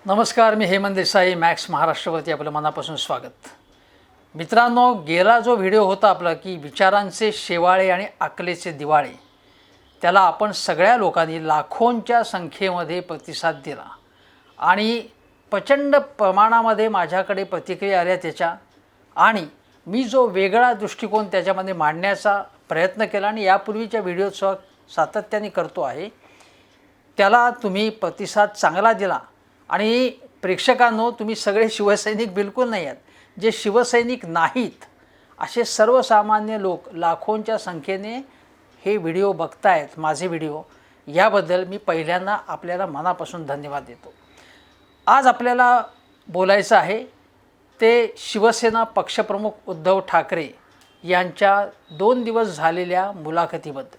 नमस्कार, मी हेमंत देसाई, मॅक्स महाराष्ट्रवरती आपलं मनापासून स्वागत. मित्रांनो, गेला जो व्हिडिओ होता आपला की विचारांचे शेवाळे आणि अकलेचे दिवाळे, त्याला आपण सगळ्या लोकांनी लाखोंच्या संख्येमध्ये प्रतिसाद दिला आणि प्रचंड प्रमाणामध्ये माझ्याकडे प्रतिक्रिया आल्या त्याच्या. आणि मी जो वेगळा दृष्टिकोन त्याच्यामध्ये मांडण्याचा प्रयत्न केला आणि यापूर्वीच्या व्हिडिओचं सातत्याने करतो आहे, त्याला तुम्ही प्रतिसाद चांगला दिला. आणि प्रेक्षकांनो, तुम्ही सगळे शिवसैनिक बिलकुल नाही आहेत. जे शिवसैनिक नाहीत असे सर्वसामान्य लोक लाखोंच्या संख्येने हे व्हिडिओ बघतायत, माझे व्हिडिओ. याबद्दल मी पहिल्यांदा आपल्याला मनापासून धन्यवाद देतो. आज आपल्याला बोलायचं आहे ते शिवसेना पक्षप्रमुख उद्धव ठाकरे यांच्या 2 दिवस झालेल्या मुलाखतीबद्दल.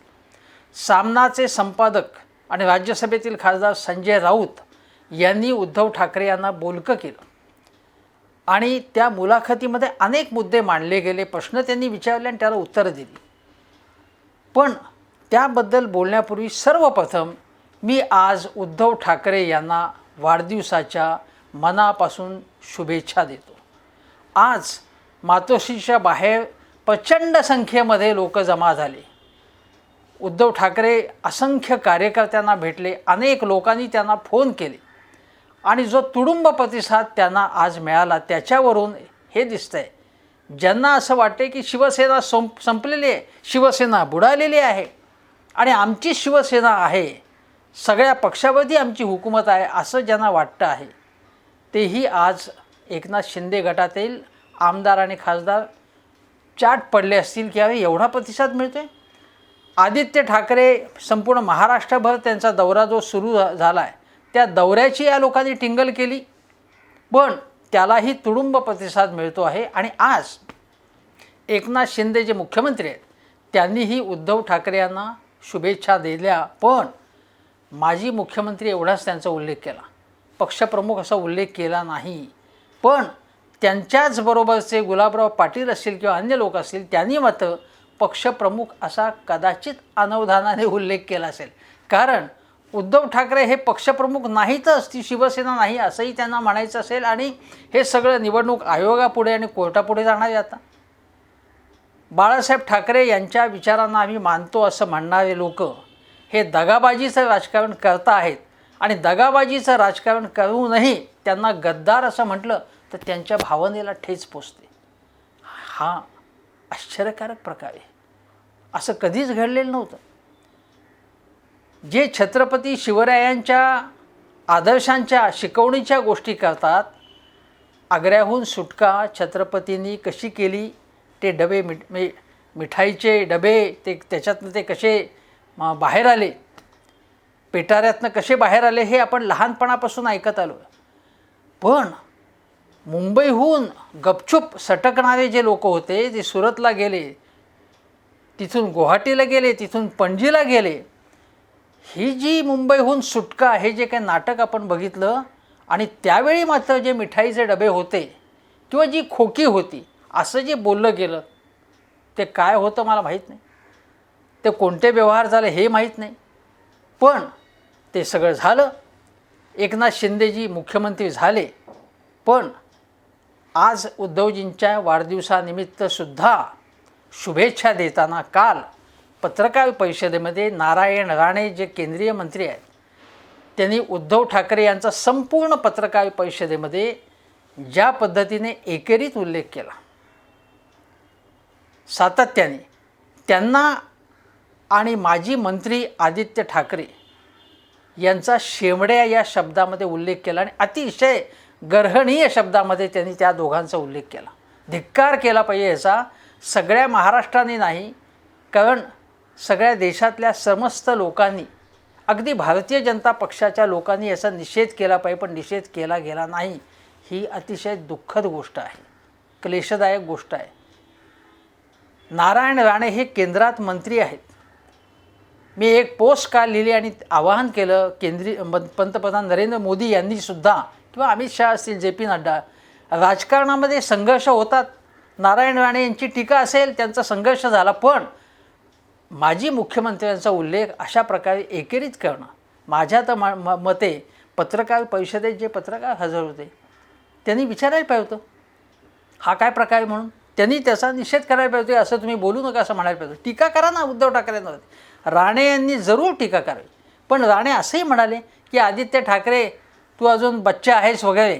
सामनाचे संपादक आणि राज्यसभेतील खासदार संजय राऊत यांनी उद्धव ठाकरे यांना बोलकं केलं आणि त्या मुलाखतीमध्ये अनेक मुद्दे मांडले गेले, प्रश्न त्यांनी विचारले आणि त्याला उत्तरं दिली. पण त्याबद्दल बोलण्यापूर्वी सर्वप्रथम मी आज उद्धव ठाकरे यांना वाढदिवसाच्या मनापासून शुभेच्छा देतो. आज मातोश्रीच्या बाहेर प्रचंड संख्येमध्ये लोक जमा झाले. उद्धव ठाकरे असंख्य कार्यकर्त्यांना भेटले, अनेक लोकांनी त्यांना फोन केले आणि जो तुडुंब प्रतिसाद त्यांना आज मिळाला त्याच्यावरून हे दिसतंय, ज्यांना असं वाटते की शिवसेना संपलेली आहे, शिवसेना बुडालेली आहे आणि आमची शिवसेना आहे, सगळ्या पक्षावरती आमची हुकूमत आहे, असं ज्यांना वाटतं आहे, तेही आज एकनाथ शिंदे गटातील आमदार आणि खासदार चाट पडले असतील की अरे एवढा प्रतिसाद मिळतो आहे. आदित्य ठाकरे संपूर्ण महाराष्ट्रभर त्यांचा दौरा जो सुरू झाला आहे, त्या दौऱ्याची या लोकांनी टिंगल केली, पण त्यालाही तुडुंब प्रतिसाद मिळतो आहे. आणि आज एकनाथ शिंदे जे मुख्यमंत्री आहेत त्यांनीही उद्धव ठाकरे यांना शुभेच्छा दिल्या, पण माजी मुख्यमंत्री एवढाच त्यांचा उल्लेख केला, पक्षप्रमुख असा उल्लेख केला नाही. पण त्यांच्याच बरोबरचे गुलाबराव पाटील असतील किंवा अन्य लोक असतील, त्यांनी मात्र पक्षप्रमुख असा कदाचित अनवधानाने उल्लेख केला असेल. कारण उद्धव ठाकरे हे पक्षप्रमुख नाहीतच, ती शिवसेना नाही असंही त्यांना म्हणायचं असेल. आणि हे सगळं निवडणूक आयोगापुढे आणि कोर्टापुढे जाणार आहे. आता बाळासाहेब ठाकरे यांच्या विचारांना आम्ही मानतो असं म्हणणारे लोक हे दगाबाजीचं राजकारण करत आहेत आणि दगाबाजीचं राजकारण करूनही त्यांना गद्दार असं म्हटलं तर त्यांच्या भावनेला ठेच पोचते. हा आश्चर्यकारक प्रकार आहे, असं कधीच घडलेलं नव्हतं. जे छत्रपती शिवरायांच्या आदर्शांच्या शिकवणीच्या गोष्टी करतात, आग्र्याहून सुटका छत्रपतींनी कशी केली, ते डबे मिठाईचे डबे ते त्याच्यातनं ते कसे बाहेर आले, पेटाऱ्यातनं कसे बाहेर आले, हे आपण लहानपणापासून ऐकत आलो. पण मुंबईहून गपचूप सटकणारे जे लोक होते, ते सुरतला गेले, तिथून गुवाहाटीला गेले, तिथून पणजीला गेले. ही जी मुंबईहून सुटका हे जे काही नाटक आपण बघितलं, आणि त्यावेळी मात्र जे मिठाईचे डबे होते किंवा जी खोकी होती असं जे बोललं गेलं, ते काय होतं मला माहीत नाही, ते कोणते व्यवहार झाले हे माहीत नाही. पण ते सगळं झालं, एकनाथ शिंदेजी मुख्यमंत्री झाले. पण आज उद्धवजींच्या वाढदिवसानिमित्तसुद्धा शुभेच्छा देताना काल पत्रकार परिषदेमध्ये नारायण राणे जे केंद्रीय मंत्री आहेत, त्यांनी उद्धव ठाकरे यांचा संपूर्ण पत्रकार परिषदेमध्ये ज्या पद्धतीने एकेरीत उल्लेख केला, सातत्याने त्यांना आणि माजी मंत्री आदित्य ठाकरे यांचा शेमड्या या शब्दामध्ये उल्लेख केला आणि अतिशय गर्हणीय शब्दामध्ये त्यांनी त्या दोघांचा उल्लेख केला. धिक्कार केला पाहिजे याचा, सगळ्या महाराष्ट्राने नाही, कारण सगळ्या देशातल्या समस्त लोकांनी, अगदी भारतीय जनता पक्षाच्या लोकांनी याचा निषेध केला पाहिजे, पण निषेध केला गेला नाही. ही अतिशय दुःखद गोष्ट आहे, क्लेशदायक गोष्ट आहे. नारायण राणे हे केंद्रात मंत्री आहेत. मी एक पोस्ट काल लिहिली आणि आवाहन केलं केंद्रीय पंतप्रधान नरेंद्र मोदी यांनीसुद्धा किंवा अमित शहा असतील, जे पी नड्डा, राजकारणामध्ये संघर्ष होतात, नारायण राणे यांची टीका असेल, त्यांचा संघर्ष झाला, पण माजी मुख्यमंत्र्यांचा उल्लेख अशा प्रकारे एकेरीत करणं माझ्या तर मते पत्रकार परिषदेत जे पत्रकार हजर होते त्यांनी विचारायला पाहिजे होतं हा काय प्रकार आहे म्हणून. त्यांनी त्याचा निषेध करायला पाहिजे होते. असं तुम्ही बोलू नका असं म्हणायला पाहिजे. टीका करा ना उद्धव ठाकरेंवरती. राणे यांनी जरूर टीका करावी. पण राणे असंही म्हणाले की आदित्य ठाकरे तू अजून बच्चा आहेस वगैरे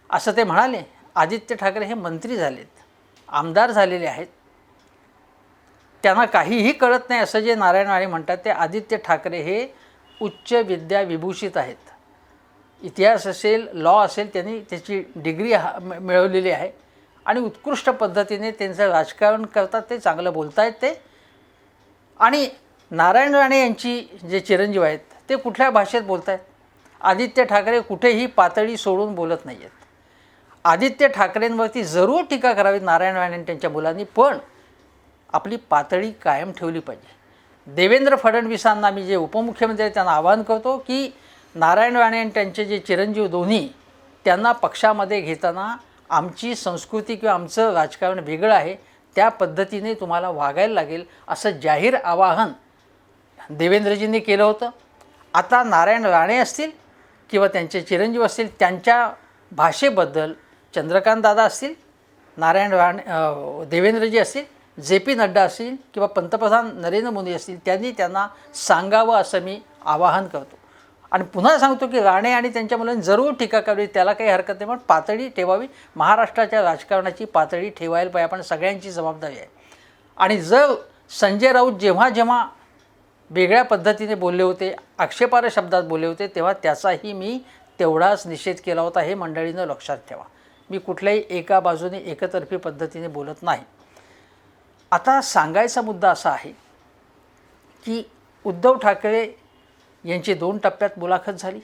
असं ते म्हणाले. आदित्य ठाकरे हे मंत्री झालेत, आमदार झालेले आहेत, त्यांना काहीही कळत नाही असं जे नारायण राणे म्हणतात ते. आदित्य ठाकरे हे उच्च विद्या विभूषित आहेत. इतिहास असेल, लॉ असेल, त्यांनी त्याची डिग्री मिळवलेली आहे आणि उत्कृष्ट पद्धतीने त्यांचं राजकारण करतात. ते चांगलं बोलत आहेत ते. आणि नारायण राणे यांची जे चिरंजीव आहेत ते कुठल्या भाषेत बोलत आहेत. आदित्य ठाकरे कुठेही पातळी सोडून बोलत नाही आहेत. आदित्य ठाकरेंवरती जरूर टीका करावी नारायण राणे त्यांच्या मुलांनी, पण आपली पातळी कायम ठेवली पाहिजे. देवेंद्र फडणवीसांना मी जे उपमुख्यमंत्री आहेत त्यांना आवाहन करतो की नारायण राणे आणि त्यांचे जे चिरंजीव दोन्ही त्यांना पक्षामध्ये घेताना आमची संस्कृती किंवा आमचं राजकारण वेगळं आहे त्या पद्धतीने तुम्हाला वागायला लागेल असं जाहीर आवाहन देवेंद्रजींनी केलं होतं. आता नारायण राणे असतील किंवा त्यांचे चिरंजीव असतील त्यांच्या भाषेबद्दल चंद्रकांत दादा असतील, नारायण राणे देवेंद्रजी असतील, JP नड्डा असतील किंवा पंतप्रधान नरेंद्र मोदी असतील त्यांनी त्यांना सांगावं असं मी आवाहन करतो. आणि पुन्हा सांगतो की राणे आणि त्यांच्या मुलांनी जरूर टीका करावी, त्याला काही हरकत नाही, पण पातळी ठेवावी. महाराष्ट्राच्या राजकारणाची पातळी ठेवायला पाहिजे. आपण सगळ्यांची जबाबदारी आहे. आणि जर संजय राऊत जेव्हा जेव्हा वेगळ्या पद्धतीने बोलले होते, आक्षेपार्ह शब्दात बोलले होते, तेव्हा त्याचाही मी तेवढाच निषेध केला होता. हे मंडळीनं लक्षात ठेवा. मी कुठल्याही एका बाजूने एकतर्फी पद्धतीने बोलत नाही. आता सांगायचा मुद्दा असा आहे की उद्धव ठाकरे यांची 2 टप्प्यात मुलाखत झाली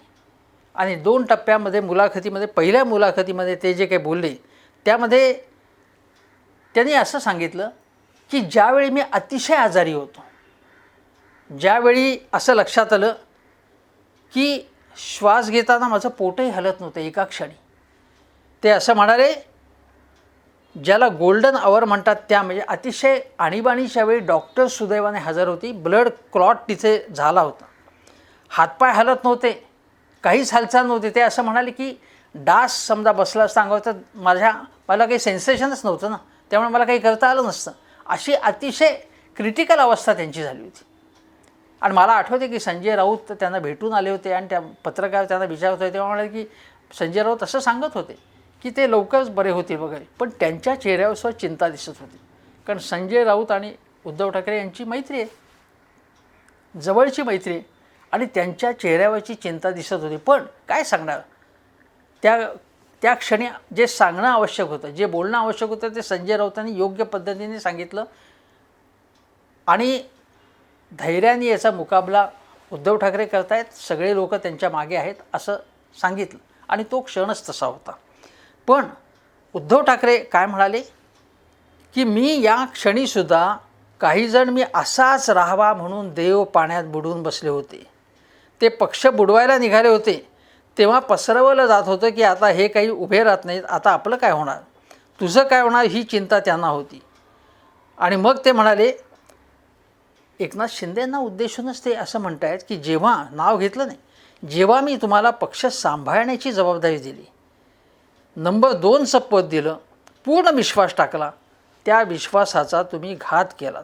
आणि 2 टप्प्यामध्ये मुलाखतीमध्ये पहिल्या मुलाखतीमध्ये ते जे काही बोलले त्यामध्ये त्यांनी असं सांगितलं की ज्यावेळी मी अतिशय आजारी होतो, ज्यावेळी असं लक्षात आलं की श्वास घेताना माझं पोटही हलत नव्हतं एका क्षणी, ते असं म्हणाले ज्याला गोल्डन आवर म्हणतात त्या, म्हणजे अतिशय आणीबाणीच्या वेळी डॉक्टर सुदैवाने हजर होती. ब्लड क्लॉट तिथे झाला होता, हातपाय हलत नव्हते, काहीच हालचाल नव्हती. ते असं म्हणाले की डास समजा बसला असता अंगावर तर मला काही सेन्सेशनच नव्हतं ना, त्यामुळे मला काही करता आलं नसतं. अशी अतिशय क्रिटिकल अवस्था त्यांची झाली होती. आणि मला आठवते की संजय राऊत त्यांना भेटून आले होते आणि त्या पत्रकार त्यांना विचारत होते, तेव्हा म्हणाले की संजय राऊत असं सांगत होते की ते लवकरच बरे होतील वगैरे, पण त्यांच्या चेहऱ्यावर चिंता दिसत होती. कारण संजय राऊत आणि उद्धव ठाकरे यांची मैत्री आहे, जवळची मैत्री आहे आणि त्यांच्या चेहऱ्यावरची चिंता दिसत होती. पण काय सांगणार, त्या क्षणी जे सांगणं आवश्यक होतं, जे बोलणं आवश्यक होतं ते संजय राऊतांनी योग्य पद्धतीने सांगितलं आणि धैर्याने याचा मुकाबला उद्धव ठाकरे करतायत, सगळे लोक त्यांच्या मागे आहेत असं सांगितलं आणि तो क्षणच तसा होता. पण उद्धव ठाकरे काय म्हणाले की मी या क्षणीसुद्धा काहीजण मी असाच राहावा म्हणून देव पाण्यात बुडून बसले होते, ते पक्ष बुडवायला निघाले होते, तेव्हा पसरवलं जात होतं की आता हे काही उभे राहत नाहीत, आता आपलं काय होणार, तुझं काय होणार, ही चिंता त्यांना होती. आणि मग ते म्हणाले, एकनाथ शिंदेंना उद्देशूनच ते असं म्हणतायत की जेव्हा नाव घेतलं नाही, जेव्हा मी तुम्हाला पक्ष सांभाळण्याची जबाबदारी दिली, नंबर 2चं पद दिलं, पूर्ण विश्वास टाकला, त्या विश्वासाचा तुम्ही घात केलात.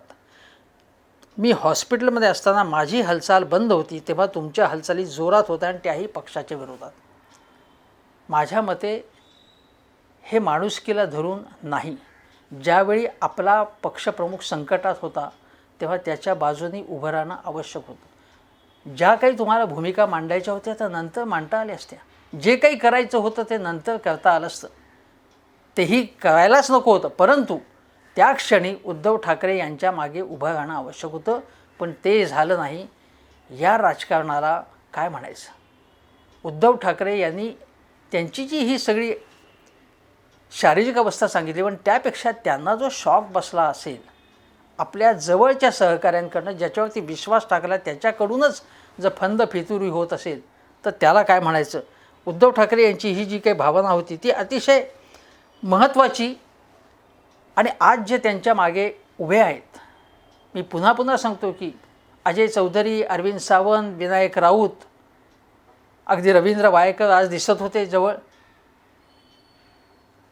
मी हॉस्पिटलमध्ये असताना माझी हालचाल बंद होती तेव्हा तुमच्या हालचाली जोरात होत्या आणि त्याही पक्षाच्या विरोधात. माझ्या मते हे माणुसकीला धरून नाही. ज्यावेळी आपला पक्षप्रमुख संकटात होता तेव्हा त्याच्या बाजूने उभं राहणं आवश्यक होतं. ज्या काही तुम्हाला भूमिका मांडायच्या होत्या त्या नंतर मांडता आल्या असत्या, जे काही करायचं होतं ते नंतर करता आलं असतं, तेही करायलाच नको होतं. परंतु त्या क्षणी उद्धव ठाकरे यांच्या मागे उभं राहणं आवश्यक होतं, पण ते झालं नाही. या राजकारणाला काय म्हणायचं. उद्धव ठाकरे यांनी त्यांची जी ही सगळी शारीरिक अवस्था सांगितली, पण त्यापेक्षा त्यांना जो शॉक बसला असेल आपल्या जवळच्या सहकाऱ्यांकडनं, ज्याच्यावरती विश्वास टाकला त्याच्याकडूनच जर फंद फितुरी होत असेल तर त्याला काय म्हणायचं. उद्धव ठाकरे यांची ही जी काही भावना होती ती अतिशय महत्त्वाची. आणि आज जे त्यांच्या मागे उभे आहेत, मी पुन्हा सांगतो की अजय चौधरी, अरविंद सावंत, विनायक राऊत अगदी रवींद्र वायकर आज दिसत होते जवळ,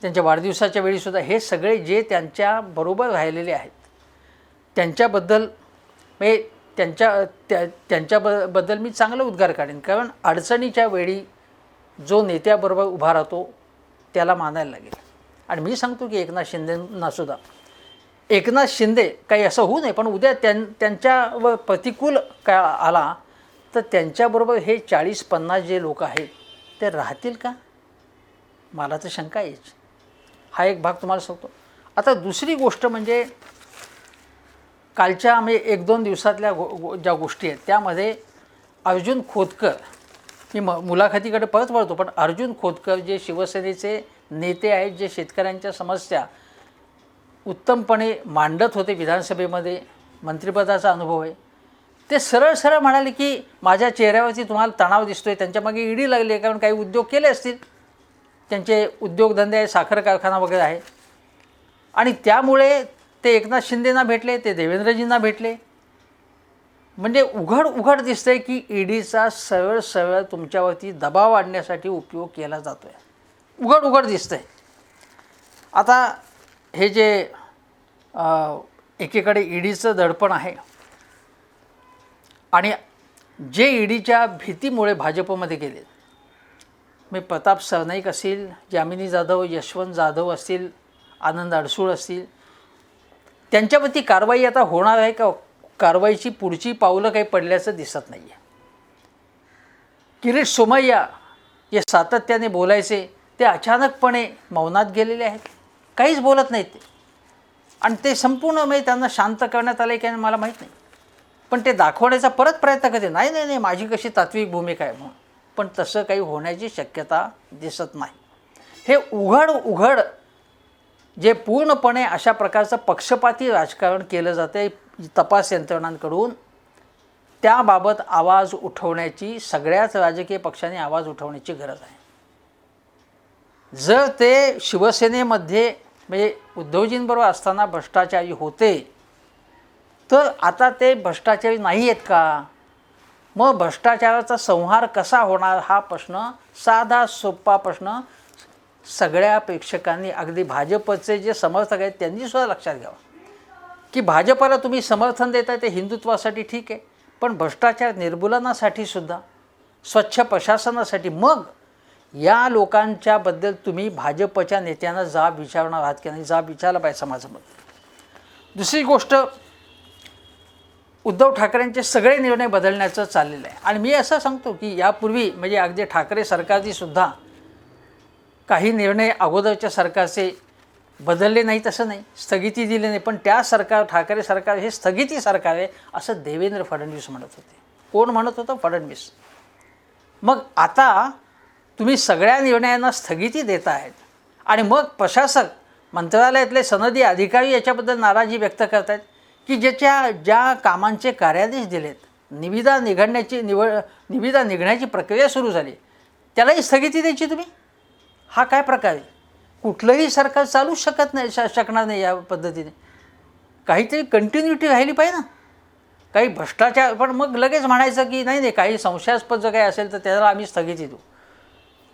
त्यांच्या वाढदिवसाच्या वेळीसुद्धा. हे सगळे जे त्यांच्याबरोबर राहिलेले आहेत त्यांच्याबद्दल म्हणजे त्यांच्याबद्दल मी चांगलं उद्गार काढेन. कारण अडचणीच्या वेळी जो नेत्याबरोबर उभा राहतो त्याला मानायला लागेल. आणि मी सांगतो की एकनाथ शिंदेंनासुद्धा, एकनाथ शिंदे काही असं होऊ नये पण उद्या त्यांच्यावर प्रतिकूल काय आला तर त्यांच्याबरोबर हे 40-50 जे लोक आहेत ते राहतील का, मला तर शंका येईल. हा एक भाग तुम्हाला सांगतो. आता दुसरी गोष्ट म्हणजे कालच्या म्हणजे 1-2 दिवसातल्या ज्या गोष्टी आहेत त्यामध्ये अर्जुन खोतकर, मी मुलाखतीकडे परत वळतो, पण अर्जुन खोतकर जे शिवसेनेचे नेते आहेत, जे शेतकऱ्यांच्या समस्या उत्तमपणे मांडत होते विधानसभेमध्ये, मंत्रिपदाचा अनुभव आहे, ते सरळ सरळ म्हणाले की माझ्या चेहऱ्यावरती तुम्हाला तणाव दिसतोय, त्यांच्यामागे ईडी लागली आहे कारण काही उद्योग केले असतील, त्यांचे उद्योगधंदे आहे, साखर कारखाना वगैरे आहे, आणि त्यामुळे ते एकनाथ शिंदेंना भेटले, ते देवेंद्रजींना भेटले. म्हणजे उघड दिसतंय की ईडीचा सरळ सरळ तुमच्यावरती दबाव आणण्यासाठी उपयोग केला जातो आहे, उघड दिसतंय. आता हे जे एकीकडे ईडीचं दडपण आहे आणि जे ईडीच्या भीतीमुळे भाजपमध्ये गेले, मी प्रताप सरनाईक असतील, जामिनी जाधव, यशवंत जाधव असतील, आनंद अडसूळ असतील, त्यांच्यावरती कारवाई आता होणार आहे का, कारवाईची पुढची पावलं काही पडल्याचं दिसत नाही आहे. किरीट सोमय्या जे सातत्याने बोलायचे ते अचानकपणे मौनात गेलेले आहेत, काहीच बोलत नाहीत ते, आणि ते संपूर्ण म्हणजे त्यांना शांत करण्यात आले की मला माहीत नाही, पण ते दाखवण्याचा परत प्रयत्न करते, नाही माझी कशी तात्विक भूमिका आहे म्हणून, पण तसं काही होण्याची शक्यता दिसत नाही. हे उघड जे पूर्णपणे अशा प्रकारचं पक्षपाती राजकारण केलं जाते तपास यंत्रणांकडून, त्याबाबत आवाज उठवण्याची, सगळ्याच राजकीय पक्षांनी आवाज उठवण्याची गरज आहे. जर ते शिवसेनेमध्ये म्हणजे उद्धवजींबरोबर असताना भ्रष्टाचारी होते तर आता ते भ्रष्टाचारी नाही आहेत का, मग भ्रष्टाचाराचा संहार कसा होणार, हा प्रश्न, साधा सोपा प्रश्न सगळ्या प्रेक्षकांनी, अगदी भाजपचे जे समर्थक आहेत त्यांनीसुद्धा लक्षात घ्यावं की भाजपला तुम्ही समर्थन देताय ते हिंदुत्वासाठी ठीक आहे, पण भ्रष्टाचार निर्मूलनासाठी सुद्धा, स्वच्छ प्रशासनासाठी, मग या लोकांच्याबद्दल तुम्ही भाजपच्या नेत्यांना जाब विचारणार आहात की नाही, जाब विचारला पाहिजे समाजामध्ये. दुसरी गोष्ट, उद्धव ठाकरेंचे सगळे निर्णय बदलण्याचं चाललेलं आहे. आणि मी असं सांगतो की यापूर्वी म्हणजे अगदी ठाकरे सरकारने सुद्धा काही निर्णय अगोदरच्या सरकारचे बदलले नाहीत असं नाही, स्थगिती दिली नाही, पण त्या ठाकरे सरकार हे स्थगिती सरकार आहे असं देवेंद्र फडणवीस म्हणत होते. कोण म्हणत होतं? फडणवीस. मग आता तुम्ही सगळ्या निर्णयांना स्थगिती देत आहेत आणि मग प्रशासक, मंत्रालयातले सनदी अधिकारी याच्याबद्दल नाराजी व्यक्त करत आहेत की ज्या कामांचे कार्यादेश दिलेत, निविदा निघण्याची प्रक्रिया सुरू झाली, त्यालाही स्थगिती द्यायची तुम्ही, हा काय प्रकार आहे? कुठलंही सरकार चालूच शकणार नाही या पद्धतीने. काहीतरी कंटिन्युटी राहिली पाहिजे ना, काही भ्रष्टाचार, पण मग लगेच म्हणायचं की नाही काही संशयास्पद जर काही असेल तर त्याला आम्ही स्थगिती देऊ,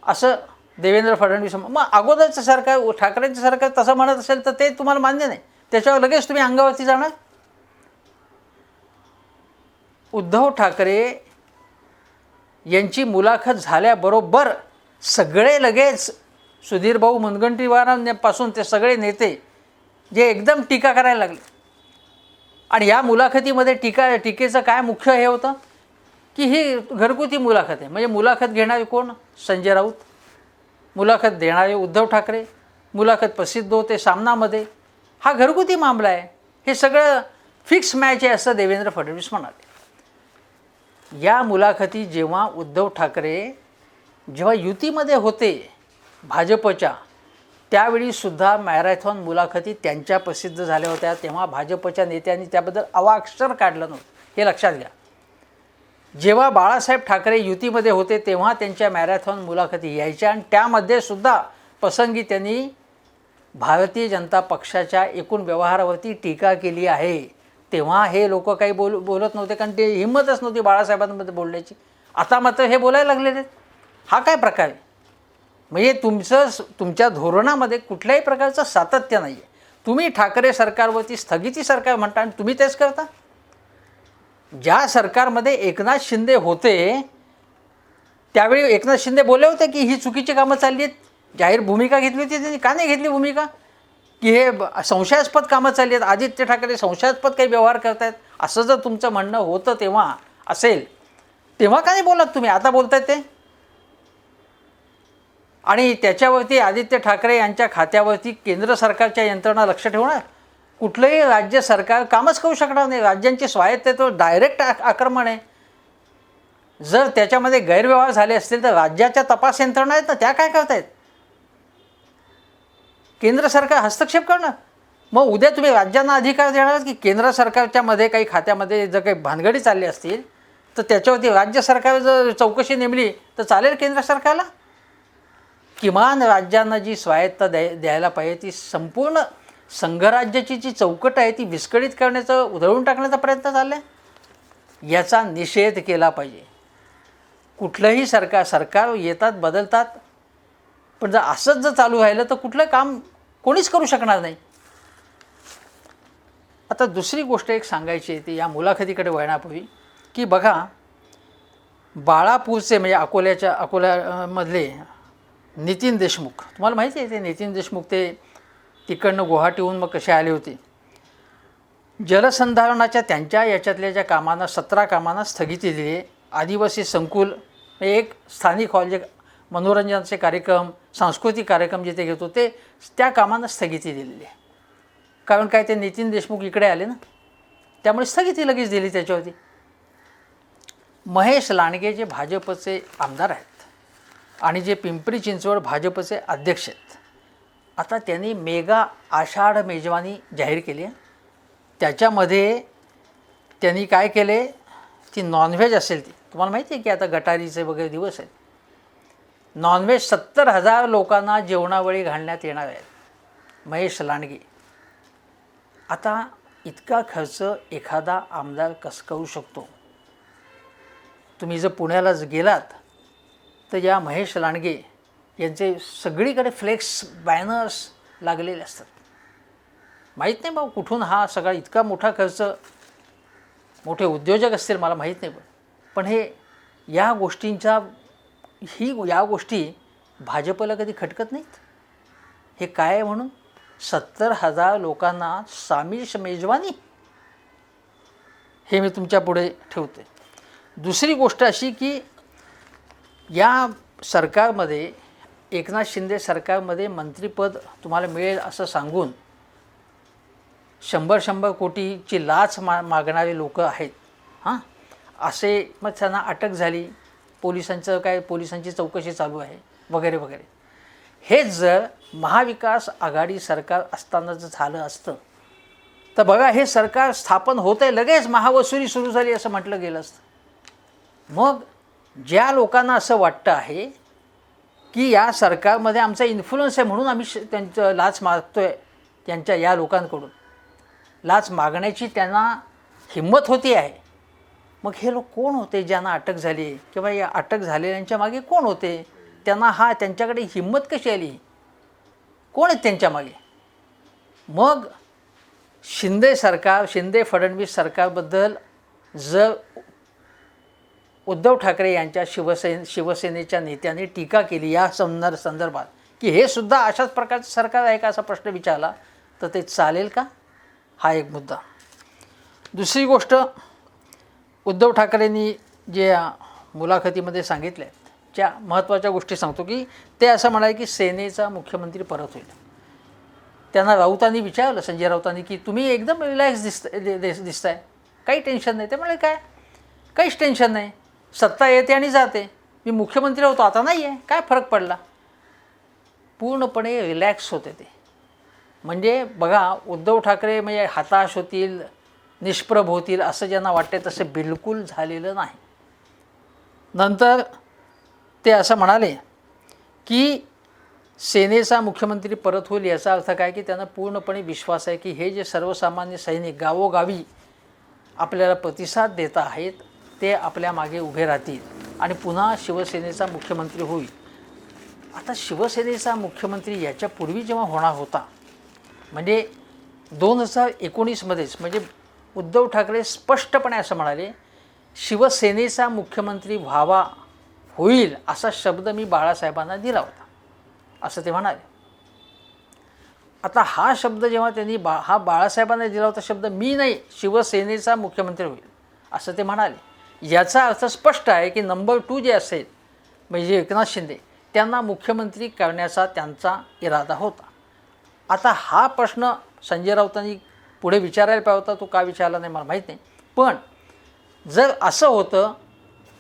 असं देवेंद्र फडणवीस. मग अगोदरचं सरकार, ठाकरेंचं सरकार तसं म्हणत असेल तर ते तुम्हाला मान्य नाही, त्याच्यावर लगेच तुम्ही अंगावरती जाणार. उद्धव ठाकरे यांची मुलाखत झाल्याबरोबर सगळे लगेच सुधीर भाऊ मुनगंटीवारांपासून ते सगळे नेते जे एकदम टीका करायला लागले. आणि या मुलाखतीमध्ये टीकेचं काय मुख्य हे होतं की ही घरगुती मुलाखत आहे, म्हणजे मुलाखत घेणारे कोण? संजय राऊत, मुलाखत देणारे उद्धव ठाकरे, मुलाखत प्रसिद्ध होते सामनामध्ये, हा घरगुती मामला आहे, हे सगळं फिक्स मॅच आहे असं देवेंद्र फडणवीस म्हणाले. या मुलाखती जेव्हा उद्धव ठाकरे जेव्हा युतीमध्ये होते भाजपच्या, त्यावेळीसुद्धा मॅरेथॉन मुलाखती त्यांच्या प्रसिद्ध झाल्या होत्या, तेव्हा भाजपच्या नेत्यांनी त्याबद्दल अवाक्षर काढलं नव्हतं, हे लक्षात घ्या. जेव्हा बाळासाहेब ठाकरे युतीमध्ये होते तेव्हा त्यांच्या मॅरेथॉन मुलाखती यायच्या आणि त्यामध्ये सुद्धा प्रसंगी त्यांनी भारतीय जनता पक्षाच्या एकूण व्यवहारावरती टीका केली आहे. तेव्हा हे लोक काही बोलत नव्हते कारण ते हिंमतच नव्हती बाळासाहेबांमध्ये बोलण्याची. आता मात्र हे बोलायला लागलेले आहेत. हा काय प्रकार आहे? म्हणजे तुमच्या धोरणामध्ये कुठल्याही प्रकारचं सातत्य नाही आहे. तुम्ही ठाकरे सरकारवरती स्थगिती सरकार म्हणता आणि तुम्ही तेच करता. ज्या सरकारमध्ये एकनाथ शिंदे होते त्यावेळी एकनाथ शिंदे बोलले होते की ही चुकीची कामं चालली आहेत. जाहीर भूमिका घेतली होती त्यांनी. का नाही घेतली भूमिका की हे संशयास्पद कामं चालली आहेत, आदित्य ठाकरे संशयास्पद काही व्यवहार करत आहेत, असं जर तुमचं म्हणणं होतं तेव्हा असेल तेव्हा का नाही बोलत तुम्ही? आता बोलतायत ते. आणि त्याच्यावरती आदित्य ठाकरे यांच्या खात्यावरती केंद्र सरकारच्या यंत्रणा लक्ष ठेवणार. कुठलंही राज्य सरकार कामच करू शकणार नाही. राज्यांची स्वायत्तत्व डायरेक्ट आक्रमण आहे. जर त्याच्यामध्ये गैरव्यवहार झाले असतील तर राज्याच्या तपास यंत्रणा आहेत ना, त्या काय करतायत? केंद्र सरकार हस्तक्षेप करणार. मग उद्या तुम्ही राज्यांना अधिकार देणार की केंद्र सरकारच्या मध्ये काही खात्यामध्ये जर काही भानगडी चालली असतील तर त्याच्यावरती राज्य सरकार जर चौकशी नेमली तर चालेल केंद्र सरकारला? किमान राज्यांना जी स्वायत्ता द्यायला पाहिजे ती संपूर्ण संघराज्याची जी चौकट आहे ती विस्कळीत करण्याचं, उधळून टाकण्याचा प्रयत्न चालला आहे. याचा निषेध केला पाहिजे. कुठलंही सरकार येतात बदलतात, पण जर असंच जर चालू राहिलं तर कुठलं काम कोणीच करू शकणार नाही. आता दुसरी गोष्ट एक सांगायची आहे ती या मुलाखतीकडे वळण्यापूर्वी की बघा, बाळापूरचे म्हणजे अकोल्यामधले नितीन देशमुख, तुम्हाला माहिती आहे ते नितीन देशमुख ते तिकडनं गुवाहाटीहून मग कसे आले होते. जलसंधारणाच्या त्यांच्या याच्यातल्या ज्या कामांना 17 कामांना स्थगिती दिली आहे. आदिवासी संकुल एक स्थानिक हॉल जे मनोरंजनाचे कार्यक्रम, सांस्कृतिक कार्यक्रम जिथे घेतो ते त्या कामांना स्थगिती दिलेली आहे. कारण काय, ते नितीन देशमुख इकडे आले ना, त्यामुळे स्थगिती लगेच दिली त्याच्यावरती. महेश लांडगे जे भाजपचे आमदार आहेत आणि जे पिंपरी चिंचवड भाजपचे अध्यक्ष आहेत, आता त्यांनी मेगा आषाढ मेजवानी जाहीर केली आहे. त्याच्यामध्ये त्यांनी काय केले, ती नॉनव्हेज असेल ती, तुम्हाला माहिती आहे की आता गटारीचे वगैरे दिवस आहेत. नॉनव्हेज 70,000 लोकांना जेवणावळी घालण्यात येणार आहेत. महेश लांडगे. आता इतका खर्च एखादा आमदार कसं करू शकतो? तुम्ही जर पुण्याला गेलात तर या महेश लांडगे यांचे सगळीकडे फ्लेक्स बॅनर्स लागलेले असतात. माहीत नाही बाबा कुठून हा सगळा इतका मोठा खर्च, मोठे उद्योजक असतील मला माहीत नाही, पण हे या गोष्टी भाजपला कधी खटकत नाहीत. हे काय आहे म्हणून 70,000 लोकांना सामिष मेजवानी, हे मी तुमच्या पुढे ठेवते. दुसरी गोष्ट अशी की या सरकारमध्ये, एकनाथ शिंदे सरकारमध्ये मंत्रिपद तुम्हाला मिळेल असं सांगून 100 कोटीची लाच मागणारे लोक आहेत. असे मग त्यांना अटक झाली, पोलिसांची चौकशी चालू आहे वगैरे वगैरे. हेच जर महाविकास आघाडी सरकार असताना जर झालं असतं तर बघा, हे सरकार स्थापन होत आहे लगेच महावसुली सुरू झाली असं म्हटलं गेलं असतं. मग ज्या लोकांना असं वाटतं आहे की या सरकारमध्ये आमचा इन्फ्लुअन्स आहे म्हणून आम्ही त्यांचं लाच मागतो आहे, त्यांच्या या लोकांकडून लाच मागण्याची त्यांना हिंमत होती आहे, मग हे लोक कोण होते ज्यांना अटक झाली, किंवा या अटक झालेल्यांच्या मागे कोण होते? त्यांच्याकडे हिंमत कशी आली? कोण आहेत त्यांच्या मागे? मग शिंदे फडणवीस सरकारबद्दल जर उद्धव ठाकरे यांच्या शिवसेनेच्या नेत्यांनी टीका केली या संदर्भात की हे सुद्धा अशाच प्रकारचं सरकार आहे का असा प्रश्न विचारला तर ते चालेल का? हा एक मुद्दा. दुसरी गोष्ट, उद्धव ठाकरेंनी जे मुलाखतीमध्ये सांगितल्या ज्या महत्त्वाच्या गोष्टी सांगतो की ते असं म्हणाले की सेनेचा मुख्यमंत्री परत होईल. त्यांना राऊतांनी विचारलं, संजय राऊतांनी, की तुम्ही एकदम रिलॅक्स दिसताय, काही टेन्शन नाही. ते म्हणाले काय, काहीच टेन्शन नाही, सत्ता येते आणि जाते, मी मुख्यमंत्री होतो आता नाही आहे, काय फरक पडला. पूर्णपणे रिलॅक्स होते ते. म्हणजे बघा, उद्धव ठाकरे म्हणजे हताश होतील, निष्प्रभ होतील असं ज्यांना वाटते तसे बिलकुल झालेलं नाही. नंतर ते असं म्हणाले की सेनेचा मुख्यमंत्री परत होईल याचा अर्थ काय की त्यांना पूर्णपणे विश्वास आहे की हे जे सर्वसामान्य सैनिक गावोगावी आपल्याला प्रतिसाद देत आहेत ते आपल्या मागे उभे राहतील. आणि पुन्हा शिवसेनेचा मुख्यमंत्री होईल. आता शिवसेनेचा मुख्यमंत्री याच्यापूर्वी जेव्हा होणार होता, म्हणजे 2019मध्येच, म्हणजे उद्धव ठाकरे स्पष्टपणे असं म्हणाले, शिवसेनेचा मुख्यमंत्री व्हावा होईल असा शब्द मी बाळासाहेबांना दिला होता, असं ते म्हणाले. आता हा शब्द जेव्हा त्यांनी हा बाळासाहेबांना दिला होता शब्द, मी नाही, शिवसेनेचा मुख्यमंत्री होईल असं ते म्हणाले. याचा अर्थ स्पष्ट आहे की नंबर 2 जे असेल, म्हणजे एकनाथ शिंदे, त्यांना मुख्यमंत्री करण्याचा त्यांचा इरादा होता. आता हा प्रश्न संजय राऊतांनी पुढे विचारायला पाहिजे होता, तो का विचारला नाही मला माहीत नाही. पण जर असं होतं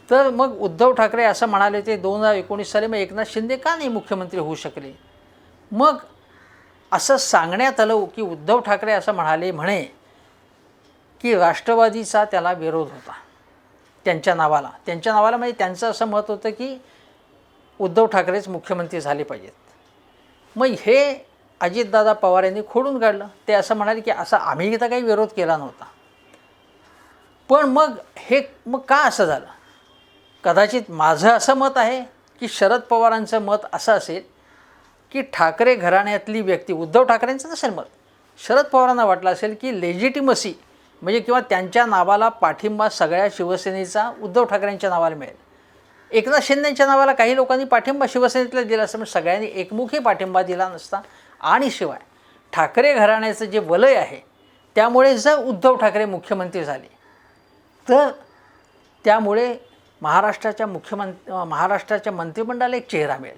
तर मग उद्धव ठाकरे असं म्हणाले ते 2019 साली, मग एकनाथ शिंदे का नाही मुख्यमंत्री होऊ शकले? मग असं सांगण्यात आलं की उद्धव ठाकरे असं म्हणे की राष्ट्रवादीचा त्याला विरोध होता त्यांच्या नावाला म्हणजे त्यांचं असं मत होतं की उद्धव ठाकरेच मुख्यमंत्री झाले पाहिजेत. मग हे अजितदादा पवार यांनी खोडून काढलं. ते असं म्हणाले की असं आम्ही तर काही विरोध केला नव्हता. पण मग का असं झालं? कदाचित माझं असं मत आहे की शरद पवारांचं मत असं असेल की ठाकरे घराण्यातली व्यक्ती, उद्धव ठाकरेंचं नसेल मत, शरद पवारांना वाटलं असेल की लेजिटिमसी म्हणजे किंवा त्यांच्या नावाला पाठिंबा सगळ्या शिवसेनेचा उद्धव ठाकरेंच्या नावाला मिळेल. एकनाथ शिंदेंच्या नावाला काही लोकांनी पाठिंबा शिवसेनेतला दिला असं, म्हणजे सगळ्यांनी एकमुखी पाठिंबा दिला नसता. आणि शिवाय ठाकरे घराण्याचं जे वलय आहे त्यामुळे जर उद्धव ठाकरे मुख्यमंत्री झाले तर त्यामुळे महाराष्ट्राच्या मंत्रिमंडळाला एक चेहरा मिळेल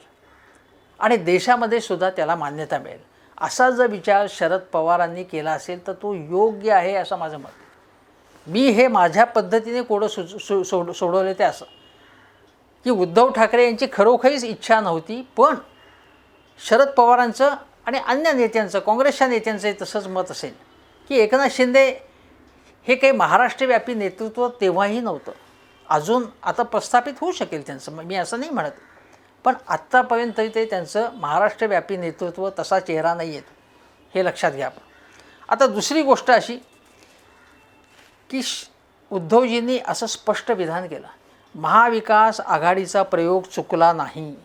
आणि देशामध्ये सुद्धा त्याला मान्यता मिळेल. असा जर विचार शरद पवारांनी केला असेल तर तो योग्य आहे असं माझं मत. मी हे माझ्या पद्धतीने कोडं सोडवले ते असं की उद्धव ठाकरे यांची खरोखरीच इच्छा नव्हती, पण शरद पवारांचं आणि अन्य नेत्यांचं, काँग्रेसच्या नेत्यांचंही तसंच मत असेल की एकनाथ शिंदे हे काही महाराष्ट्रव्यापी नेतृत्व तेव्हाही नव्हतं. अजून आता प्रस्थापित होऊ शकेल त्यांचं, मी असं नाही म्हणत, पण आत्तापर्यंत तरी ते त्यांचं महाराष्ट्रव्यापी नेतृत्व तसा चेहरा नाही येत, हे लक्षात घ्या. आता दुसरी गोष्ट अशी की उद्धवजींनी असं स्पष्ट विधान केलं, महाविकास आघाडीचा प्रयोग चुकला नाही,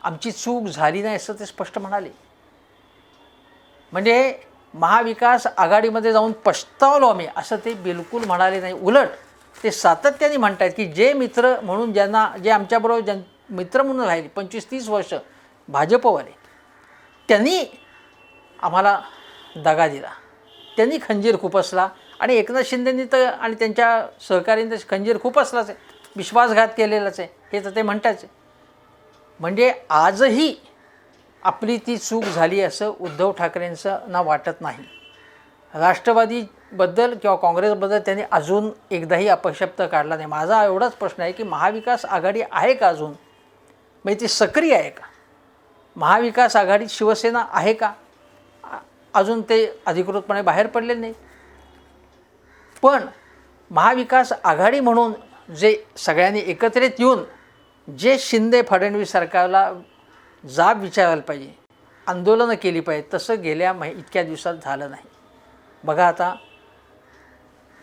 आमची चूक झाली नाही असं ते स्पष्ट म्हणाले. म्हणजे महाविकास आघाडीमध्ये जाऊन पछतावलो आम्ही असं ते बिलकुल म्हणाले नाही. उलट ते सातत्याने म्हणत आहेत की जे मित्र म्हणून जे आमच्याबरोबर मित्र म्हणून राहिले 25-30 वर्ष भाजपवाले, त्यांनी आम्हाला दगा दिला, त्यांनी खंजीर खुपसला. आणि एकनाथ शिंदेंनी तर आणि त्यांच्या सहकाऱ्यांनी तर खंजीर खुपसलाच आहे, विश्वासघात केलेलाच आहे, हे तर ते म्हणताच आहे. म्हणजे आजही आपली ती चूक झाली असं उद्धव ठाकरेंचं ना वाटत नाही. राष्ट्रवादीबद्दल किंवा काँग्रेसबद्दल त्यांनी अजून एकदाही अपशब्द काढला नाही. माझा एवढाच प्रश्न आहे की महाविकास आघाडी आहे का अजून, म्हणजे ती सक्रिय आहे का? महाविकास आघाडीत शिवसेना आहे का? अजून ते अधिकृतपणे बाहेर पडले नाही. पण महाविकास आघाडी म्हणून जे सगळ्यांनी एकत्रित येऊन जे शिंदे फडणवीस सरकारला जाब विचारायला पाहिजे, आंदोलनं केली पाहिजे, तसं गेल्या इतक्या दिवसात झालं नाही. बघा आता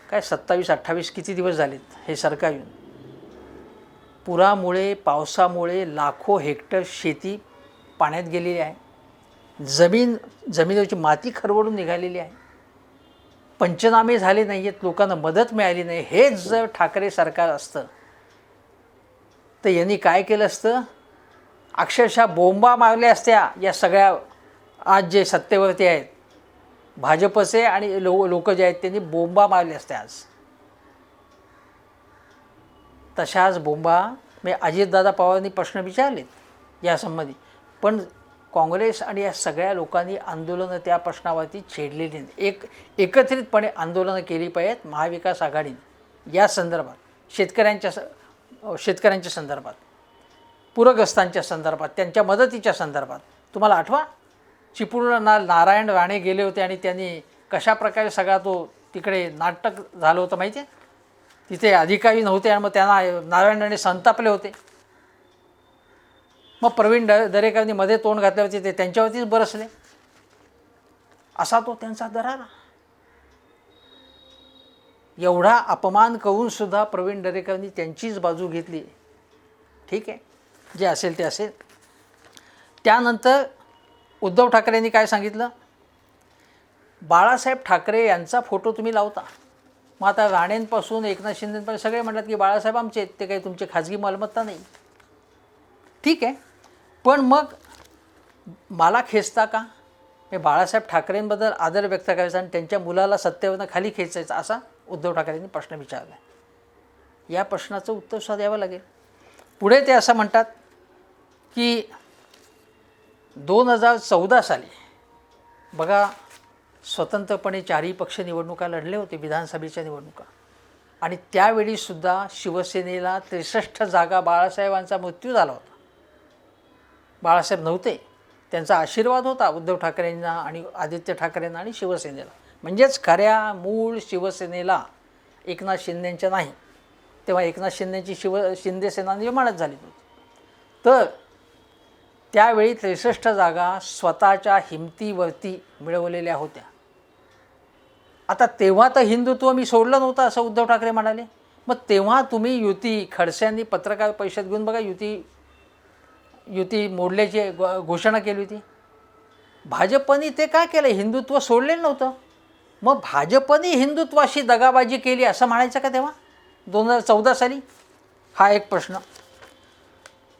काय 27-28 किती दिवस झालेत हे सरकार येऊन. पुरामुळे, पावसामुळे लाखो हेक्टर शेती पाण्यात गेलेली आहे, जमिनीवरची माती खरवडून निघालेली आहे, पंचनामे झाले नाही आहेत, लोकांना मदत मिळाली नाही. हेच जर ठाकरे सरकार असतं तर यांनी काय केलं असतं? अक्षरशः बोंबा मारल्या असत्या या सगळ्या आज जे सत्तेवरती आहेत भाजपचे आणि लोक जे आहेत त्यांनी बोंबा मारल्या असत्या आज. तशाच बोंबा अजितदादा पवारांनी प्रश्न विचारलेत यासंबंधी, पण काँग्रेस आणि या सगळ्या लोकांनी आंदोलनं त्या प्रश्नावरती छेडलेली नाहीत. एकत्रितपणे आंदोलनं केली पाहिजेत महाविकास आघाडीने या संदर्भात, शेतकऱ्यांच्या संदर्भात, पूरग्रस्तांच्या संदर्भात, त्यांच्या मदतीच्या संदर्भात. तुम्हाला आठवा चिपळूणला नारायण राणे गेले होते आणि त्यांनी कशाप्रकारे सगळा तो तिकडे नाटक झालं होतं माहिती आहे? तिथे अधिकारी नव्हते आणि मग त्यांना नारायण राणे संतापले होते. मग प्रवीण दरेकरांनी मध्ये तोंड घातले होते, ते त्यांच्यावरतीच बरसले. असा तो त्यांचा दरारा. एवढा अपमान करूनसुद्धा प्रवीण दरेकरांनी त्यांचीच बाजू घेतली. ठीक आहे, जे असेल ते असेल. त्यानंतर उद्धव ठाकरेंनी काय सांगितलं, बाळासाहेब ठाकरे यांचा फोटो तुम्ही लावता. मग आता राणेंपासून एकनाथ शिंदेपर्यंत सगळे म्हणतात की बाळासाहेब आमचे आहेत, ते काही तुमची खाजगी मालमत्ता नाही. ठीक आहे, पण मग मला खेचता का? हे बाळासाहेब ठाकरेंबद्दल आदर व्यक्त करायचा आणि त्यांच्या मुलाला सत्तेवरनं खाली खेचायचा, असा उद्धव ठाकरेंनी प्रश्न विचारला. या प्रश्नाचं उत्तर सुद्धा द्यावं लागेल. पुढे ते असं म्हणतात की 2014 साली बघा, स्वतंत्रपणे 4ही पक्ष निवडणुका लढले होते, विधानसभेच्या निवडणुका, आणि त्यावेळीसुद्धा शिवसेनेला 63 जागा बाळासाहेबांचा मृत्यू झाला होता. बाळासाहेब नव्हते, त्यांचा आशीर्वाद होता उद्धव ठाकरेंना आणि आदित्य ठाकरेंना आणि शिवसेनेला, म्हणजेच खऱ्या मूळ शिवसेनेला एकनाथ शिंदेंच्या नाही. तेव्हा एकनाथ शिंदेंची शिंदे सेना निर्माणच झाली होती. तर त्यावेळी 63 जागा स्वतःच्या हिमतीवरती मिळवलेल्या होत्या. आता तेव्हा तर हिंदुत्व मी सोडलं नव्हतं असं उद्धव ठाकरे म्हणाले. मग तेव्हा तुम्ही युती, खडसेंनी पत्रकार परिषद घेऊन बघा, युती मोडल्याची घोषणा केली होती. भाजपने ते काय केलं, हिंदुत्व सोडलेलं नव्हतं. मग भाजपने हिंदुत्वाशी दगाबाजी केली असं म्हणायचं का तेव्हा 2014 साली? हा एक प्रश्न.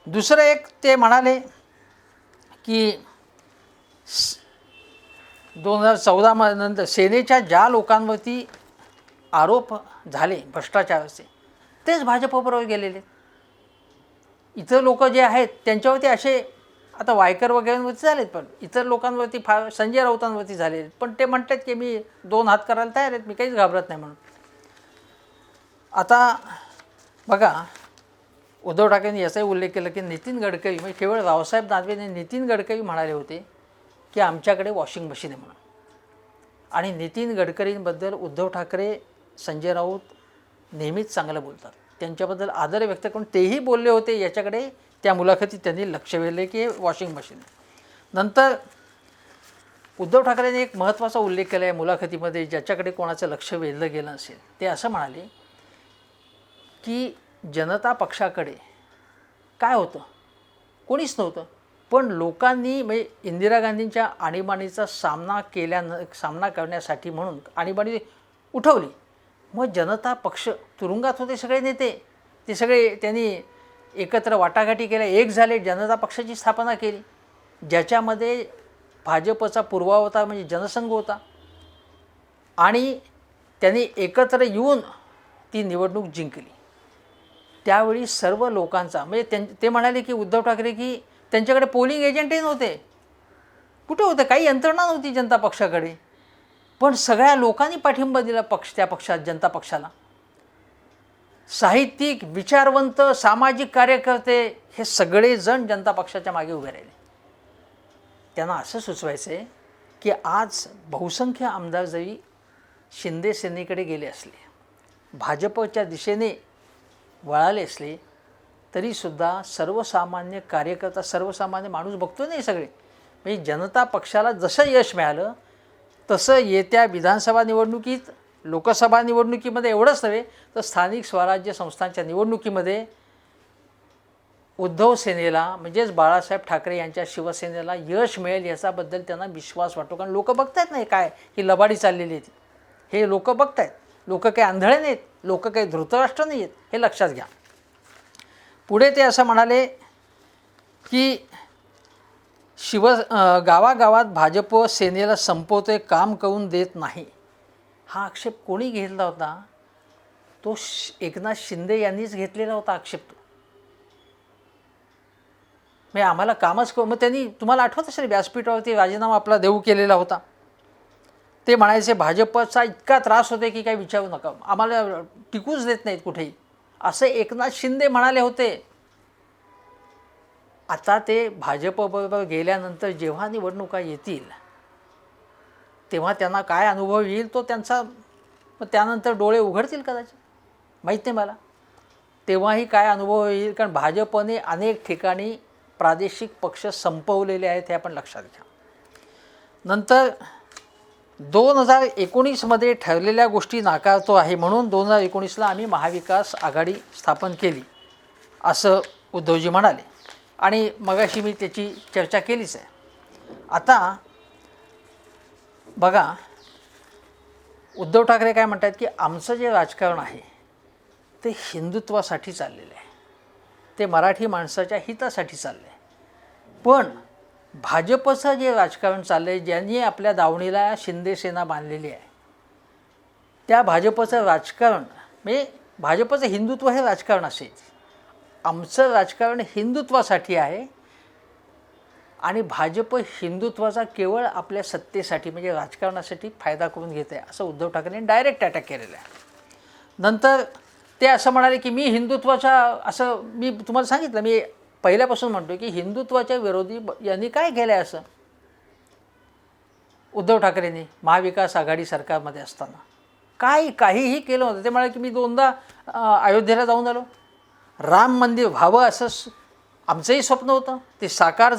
दुसरं एक ते म्हणाले की 2014 नंतर सेनेच्या ज्या लोकांवरती आरोप झाले भ्रष्टाचाराचे, तेच भाजपबरोबर गेलेले. इतर लोक जे आहेत त्यांच्यावरती असे, आता वायकर वगैरेंवरती झालेत, पण इतर लोकांवरती फार, संजय राऊतांवरती झाले, पण ते म्हणतात की मी 2 हात करायला तयार आहेत, मी काहीच घाबरत नाही म्हणून. आता बघा, उद्धव ठाकरेंनी याचाही उल्लेख केला की नितीन गडकरी, म्हणजे केवळ रावसाहेब दानवेने, नितीन गडकरी म्हणाले होते की आमच्याकडे वॉशिंग मशीन आहे म्हणून. आणि नितीन गडकरींबद्दल उद्धव ठाकरे, संजय राऊत नेहमीच चांगलं बोलतात, त्यांच्याबद्दल आदर व्यक्त करून तेही बोलले होते. याच्याकडे त्या मुलाखतीत त्यांनी लक्ष वेधले की वॉशिंग मशीन. नंतर उद्धव ठाकरेंनी एक महत्त्वाचा उल्लेख केला आहे मुलाखतीमध्ये, ज्याच्याकडे कोणाचं लक्ष वेधलं गेलं असेल. ते असं म्हणाले की जनता पक्षाकडे काय होतं, कोणीच नव्हतं, पण लोकांनी, म्हणजे इंदिरा गांधींच्या आणीबाणीचा सामना करण्यासाठी म्हणून आणीबाणी उठवली. मग जनता पक्ष, तुरुंगात होते सगळे नेते, ते सगळे त्यांनी एकत्र वाटाघाटी केल्या, एक झाले, जनता पक्षाची स्थापना केली, ज्याच्यामध्ये भाजपचा पूर्वावतार म्हणजे जनसंघ होता. आणि त्यांनी एकत्र येऊन ती निवडणूक जिंकली. त्यावेळी सर्व लोकांचा, म्हणजे ते म्हणाले की उद्धव ठाकरे की त्यांच्याकडे पोलिंग एजंटही नव्हते, कुठे होते, काही यंत्रणा नव्हती जनता पक्षाकडे, पण सगळ्या लोकांनी पाठिंबा दिला त्या पक्षात, जनता पक्षाला. साहित्यिक, विचारवंत, सामाजिक कार्यकर्ते हे सगळेजण जनता पक्षाच्या मागे उभे राहिले. त्यांना असं सुचवायचं आहे की आज बहुसंख्य आमदार जरी शिंदे सेनेकडे गेले असले, भाजपच्या दिशेने वळाले असले, तरीसुद्धा सर्वसामान्य कार्यकर्ता, सर्वसामान्य माणूस बघतो नाही सगळे, म्हणजे जनता पक्षाला जसं यश मिळालं तसं येत्या विधानसभा निवडणुकीत, लोकसभा निवडणुकीमध्ये एवढंच नव्हे तर स्थानिक स्वराज्य संस्थांच्या निवडणुकीमध्ये उद्धव सेनेला, म्हणजेच बाळासाहेब ठाकरे यांच्या शिवसेनेला यश मिळेल याच्याबद्दल त्यांना विश्वास वाटतो. कारण लोक बघतायत नाही काय ही लबाडी चाललेली आहे, हे लोक बघतायत. लोक काही आंधळे नाहीत, लोक काही धृतराष्ट्र नाही आहेत, हे लक्षात घ्या. पुढे ते असं म्हणाले की गावागावात भाजप सेनेला संपवतोय, काम करून देत नाही. हा आक्षेप कोणी घेतला होता? तो एकनाथ शिंदे यांनीच घेतलेला होता आक्षेप. तो म्हणजे आम्हाला कामच मग त्यांनी, तुम्हाला आठवत असेल व्यासपीठावरती राजीनामा आपला देऊ केलेला होता. ते म्हणायचे भाजपचा इतका त्रास होते की काही विचारू नका, आम्हाला टिकूच देत नाहीत कुठेही, असं एकनाथ शिंदे म्हणाले होते. आता ते भाजपबरोबर गेल्यानंतर जेव्हा निवडणुका येतील तेव्हा त्यांना काय अनुभव येईल तो त्यांचा, मग त्यानंतर डोळे उघडतील कदाचित, माहीत नाही मला तेव्हाही काय अनुभव येईल. कारण भाजपने अनेक ठिकाणी प्रादेशिक पक्ष संपवलेले आहेत, हे आपण लक्षात घ्या. नंतर 2019मध्ये ठरलेल्या गोष्टी नाकारतो आहे, म्हणून 2019ला आम्ही महाविकास आघाडी स्थापन केली, असं उद्धवजी म्हणाले आणि मगाशी मी त्याची चर्चा केलीच आहे. आता बघा, उद्धव ठाकरे काय म्हणतात की आमचं जे राजकारण आहे ते हिंदुत्वासाठी चाललेलं आहे, ते मराठी माणसाच्या हितासाठी चाललं आहे. पण भाजपचं जे राजकारण चाललं आहे, ज्यांनी आपल्या दावणीला शिंदे सेना बांधलेली आहे, त्या भाजपचं राजकारण म्हणजे भाजपचं हिंदुत्व हे राजकारण असेल, आमचं राजकारण हिंदुत्वासाठी आहे आणि भाजप हिंदुत्वाचा केवळ आपल्या सत्तेसाठी म्हणजे राजकारणासाठी फायदा करून घेत आहे, असं उद्धव ठाकरेंनी डायरेक्ट अटॅक केलेलं आहे. नंतर ते असं म्हणाले की मी हिंदुत्वाचा, असं मी तुम्हाला सांगितलं, मी पहिल्यापासून म्हणतो की हिंदुत्वाच्या विरोधी यांनी काय केलं आहे असं उद्धव ठाकरेंनी महाविकास आघाडी सरकारमध्ये असताना काहीही केलं होतं. ते म्हणाले की मी 2दा अयोध्येला जाऊन आलो, राम मंदिर व्हावं असं आमचंही स्वप्न होतं, ते साकार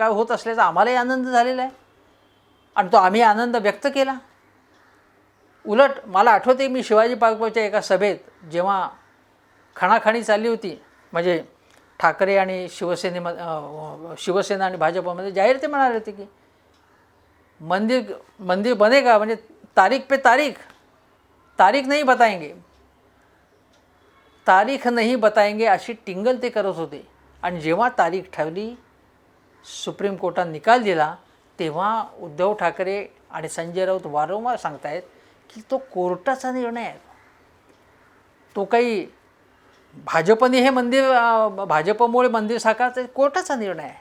होत असल्याचा आम्हालाही आनंद झालेला आहे आणि तो आम्ही आनंद व्यक्त केला. उलट मला आठवते मी शिवाजी पार्कवरच्या एका सभेत जेव्हा खणाखणी चालली होती, म्हणजे ठाकरे आणि शिवसेना आणि भाजपमध्ये, जाहीर ते म्हणाले होते की मंदिर बनेगा, म्हणजे तारीख पे तारीख नहीं बताएंगे अशी टिंगल ते करत होते. आणि जेव्हा तारीख ठरली, सुप्रीम कोर्टात निकाल दिला, तेव्हा उद्धव ठाकरे आणि संजय राऊत वारंवार सांगतायत की तो कोर्टाचा निर्णय आहे, तो काही भाजपने हे भाजपमुळे मंदिर साकारचं कोर्टाचा निर्णय आहे.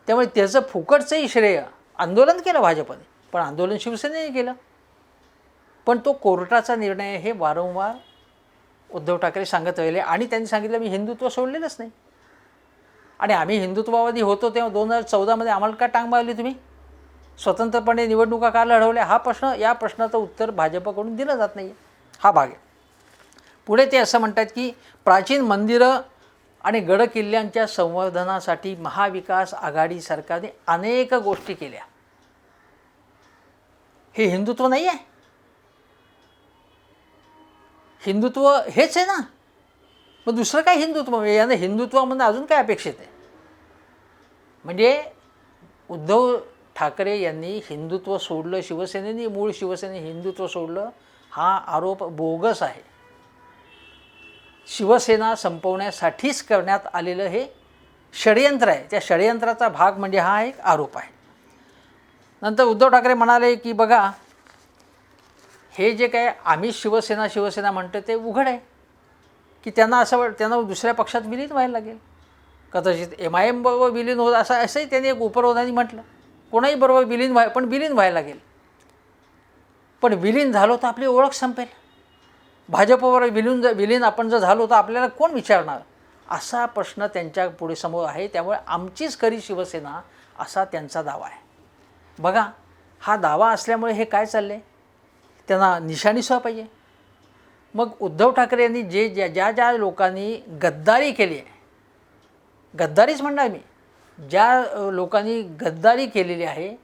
त्यामुळे त्याचं फुकटचंही श्रेय आंदोलन केलं भाजपने, पण आंदोलन शिवसेनेने केलं, पण तो कोर्टाचा निर्णय हे वारंवार उद्धव ठाकरे सांगत राहिले. आणि त्यांनी सांगितलं मी हिंदुत्व सोडलेलंच नाही आणि आम्ही हिंदुत्ववादी होतो तेव्हा 2014मध्ये आम्हाला का टांग मारली तुम्ही, स्वतंत्रपणे निवडणुका का लढवल्या, या प्रश्नाचं उत्तर भाजपकडून दिलं जात नाही. हा भाग आहे. पुढे ते असं म्हणतात की प्राचीन मंदिरं आणि गडकिल्ल्यांच्या संवर्धनासाठी महाविकास आघाडी सरकारने अनेक गोष्टी केल्या. हे हिंदुत्व नाही आहे? हिंदुत्व हेच आहे ना, मग दुसरं काय हिंदुत्व? यानं हिंदुत्वामध्ये अजून काय अपेक्षित आहे? म्हणजे उद्धव ठाकरे यांनी हिंदुत्व सोडलं, शिवसेनेने मूळ शिवसेने हिंदुत्व सोडलं, हा आरोप बोगस आहे. शिवसेना संपवण्यासाठीच करण्यात आलेलं हे षडयंत्र आहे. त्या षडयंत्राचा भाग म्हणजे हा एक आरोप आहे. नंतर उद्धव ठाकरे म्हणाले की बघा, हे जे काय आम्ही शिवसेना म्हणतो ते उघड आहे की त्यांना दुसऱ्या पक्षात विलीन व्हायला लागेल, कदाचित MIM बरोबर विलीन होत असंही त्यांनी एक उपरोधाने म्हटलं, कोणाही बरोबर विलीन व्हायला लागेल. पण विलीन झालो तर आपली ओळख संपेल, भाजपवर विलीन आपण जर झालो तर आपल्याला कोण विचारणार, असा प्रश्न त्यांच्या पुढे समोर आहे. त्यामुळे आमचीच खरी शिवसेना असा त्यांचा दावा आहे. बघा, हा दावा असल्यामुळे हे काय चाललं आहे, त्यांना निशाणी सुद्धा पाहिजे. मग उद्धव ठाकरे यांनी ज्या लोकांनी गद्दारी केली आहे, गद्दारीच म्हणणार मी, ज्या लोकांनी गद्दारी केलेली आहे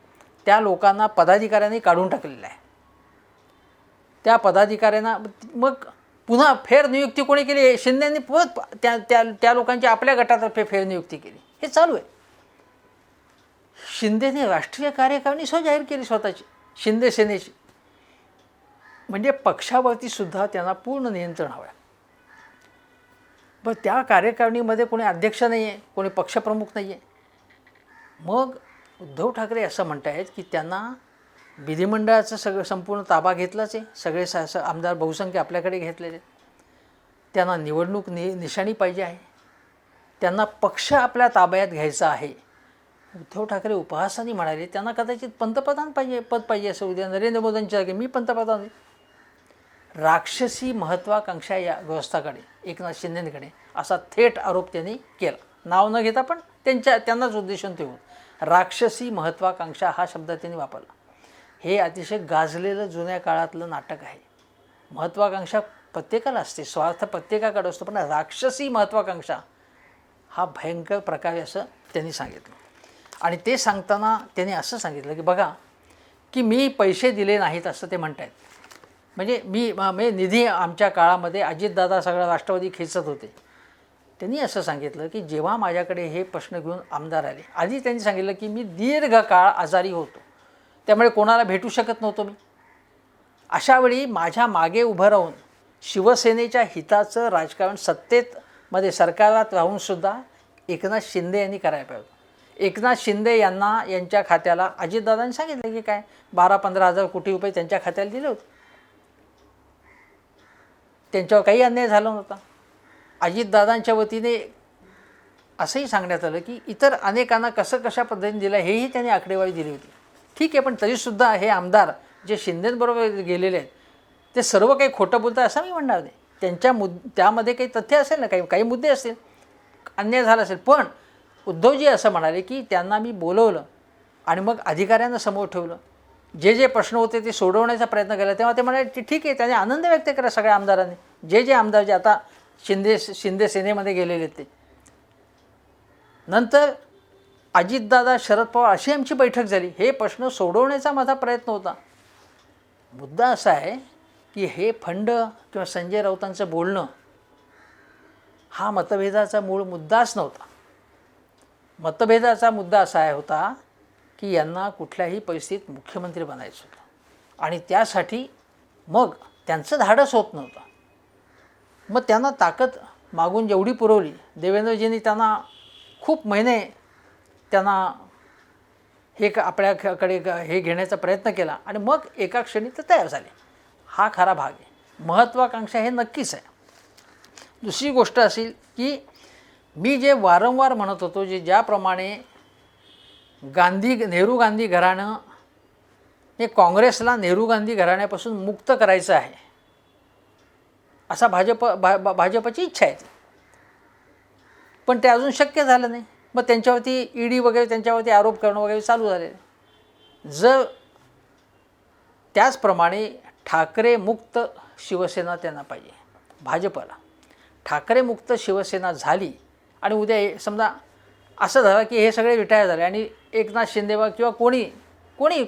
त्या लोकांना पदाधिकाऱ्यांनी काढून टाकलेलं आहे. त्या पदाधिकाऱ्यांना मग पुन्हा फेरनियुक्ती कोणी केली? शिंदेंनी परत त्या लोकांची आपल्या गटातर्फे फेरनियुक्ती केली. हे चालू आहे. शिंदेने राष्ट्रीय कार्यकारिणी जाहीर केली स्वतःची, शिंदे सेनेची. म्हणजे पक्षावरती सुद्धा त्यांना पूर्ण नियंत्रण हवं आहे. पण त्या कार्यकारिणीमध्ये कोणी अध्यक्ष नाही आहे, कोणी पक्षप्रमुख नाही आहे. मग उद्धव ठाकरे असं म्हणत आहेत की त्यांना विधिमंडळाचं संपूर्ण ताबा घेतलाच आहे, सगळे आमदार बहुसंख्य आपल्याकडे घेतलेले. त्यांना निवडणूक निशाणी पाहिजे आहे, त्यांना पक्ष आपल्या ताब्यात घ्यायचा आहे. उद्धव ठाकरे उपहासाने म्हणाले त्यांना कदाचित पंतप्रधान पद पाहिजे असं. उद्या नरेंद्र मोदींच्या जागी मी पंतप्रधान आहे. राक्षसी महत्त्वाकांक्षा या व्यवस्थाकडे, एकनाथ शिंदेकडे, असा थेट आरोप त्यांनी केला. नाव न घेता पण त्यांनाच उद्देशून ठेवून राक्षसी महत्त्वाकांक्षा हा शब्द त्यांनी वापरला. हे अतिशय गाजलेलं जुन्या काळातलं नाटक आहे. महत्त्वाकांक्षा प्रत्येकाला असते, स्वार्थ प्रत्येकाकडे असतो, पण राक्षसी महत्त्वाकांक्षा हा भयंकर प्रकार असं त्यांनी सांगितलं. आणि ते सांगताना त्यांनी असं सांगितलं की बघा की मी पैसे दिले नाहीत असं ते म्हणत आहेत. म्हणजे निधी आमच्या काळामध्ये अजितदादा सगळा राष्ट्रवादी खेचत होते, त्यांनी असं सांगितलं की जेव्हा माझ्याकडे हे प्रश्न घेऊन आमदार आले, आधी त्यांनी सांगितलं की मी दीर्घकाळ आजारी होतो, त्यामुळे कोणाला भेटू शकत नव्हतो मी. अशावेळी माझ्या मागे उभं राहून शिवसेनेच्या हिताचं राजकारण सत्तेमध्ये सरकारात राहूनसुद्धा एकनाथ शिंदे यांनी करायला पाहिजे. एकनाथ शिंदे यांच्या खात्याला अजितदादांनी सांगितलं की काय 12-15 हजार कोटी रुपये त्यांच्या खात्याला दिले होते. त्यांच्यावर काही अन्याय झाला नव्हता. अजितदादांच्या वतीने असंही सांगण्यात आलं की इतर अनेकांना कशा पद्धतीने दिलं हेही त्यांनी आकडेवारी दिली होती. ठीक आहे, पण तरीसुद्धा हे आमदार जे शिंदेंबरोबर गेलेले आहेत ते सर्व काही खोटं बोलतात असं मी म्हणणार नाही. त्यामध्ये काही तथ्य असेल ना, काही मुद्दे असतील, अन्याय झाला असेल. पण उद्धवजी असं म्हणाले की त्यांना मी बोलवलं आणि मग अधिकाऱ्यांना समोर ठेवलं, जे प्रश्न होते ते सोडवण्याचा प्रयत्न केला. तेव्हा ते म्हणाले की ठीक आहे, त्याने आनंद व्यक्त करा सगळ्या आमदारांनी, जे आमदार जे आता शिंदे सेनेमध्ये गेलेले ते. नंतर अजितदादा, शरद पवार अशी आमची बैठक झाली. हे प्रश्न सोडवण्याचा माझा प्रयत्न होता. मुद्दा असा आहे की हे फंड किंवा संजय राऊतांचं बोलणं हा मतभेदाचा मूळ मुद्दाच नव्हता. मतभेदाचा मुद्दा असा होता की यांना कुठल्याही परिस्थितीत मुख्यमंत्री बनायचं होतं आणि त्यासाठी मग त्यांचं धाडस होत नव्हतं. मग त्यांना ताकद मागून जेवढी पुरवली, देवेंद्रजींनी त्यांना खूप महिने त्यांना आपल्याकडे हे घेण्याचा प्रयत्न केला आणि मग एका क्षणी ते तयार झाले. हा खरा भाग आहे. महत्त्वाकांक्षा हे नक्कीच आहे. दुसरी गोष्ट असेल की मी जे वारंवार म्हणत होतो, ज्याप्रमाणे नेहरू गांधी घराणं हे काँग्रेसला नेहरू गांधी घराण्यापासून मुक्त करायचं आहे असा भाजपची इच्छा आहे. पण ते अजून शक्य झालं नाही. मग त्यांच्यावरती ईडी वगैरे त्यांच्यावरती आरोप करणं वगैरे चालू झालेलं. जर त्याचप्रमाणे ठाकरे मुक्त शिवसेना त्यांना पाहिजे. भाजपला ठाकरे मुक्त शिवसेना झाली आणि उद्या समजा असं झालं की हे सगळे रिटायर झाले आणि एकनाथ शिंदे किंवा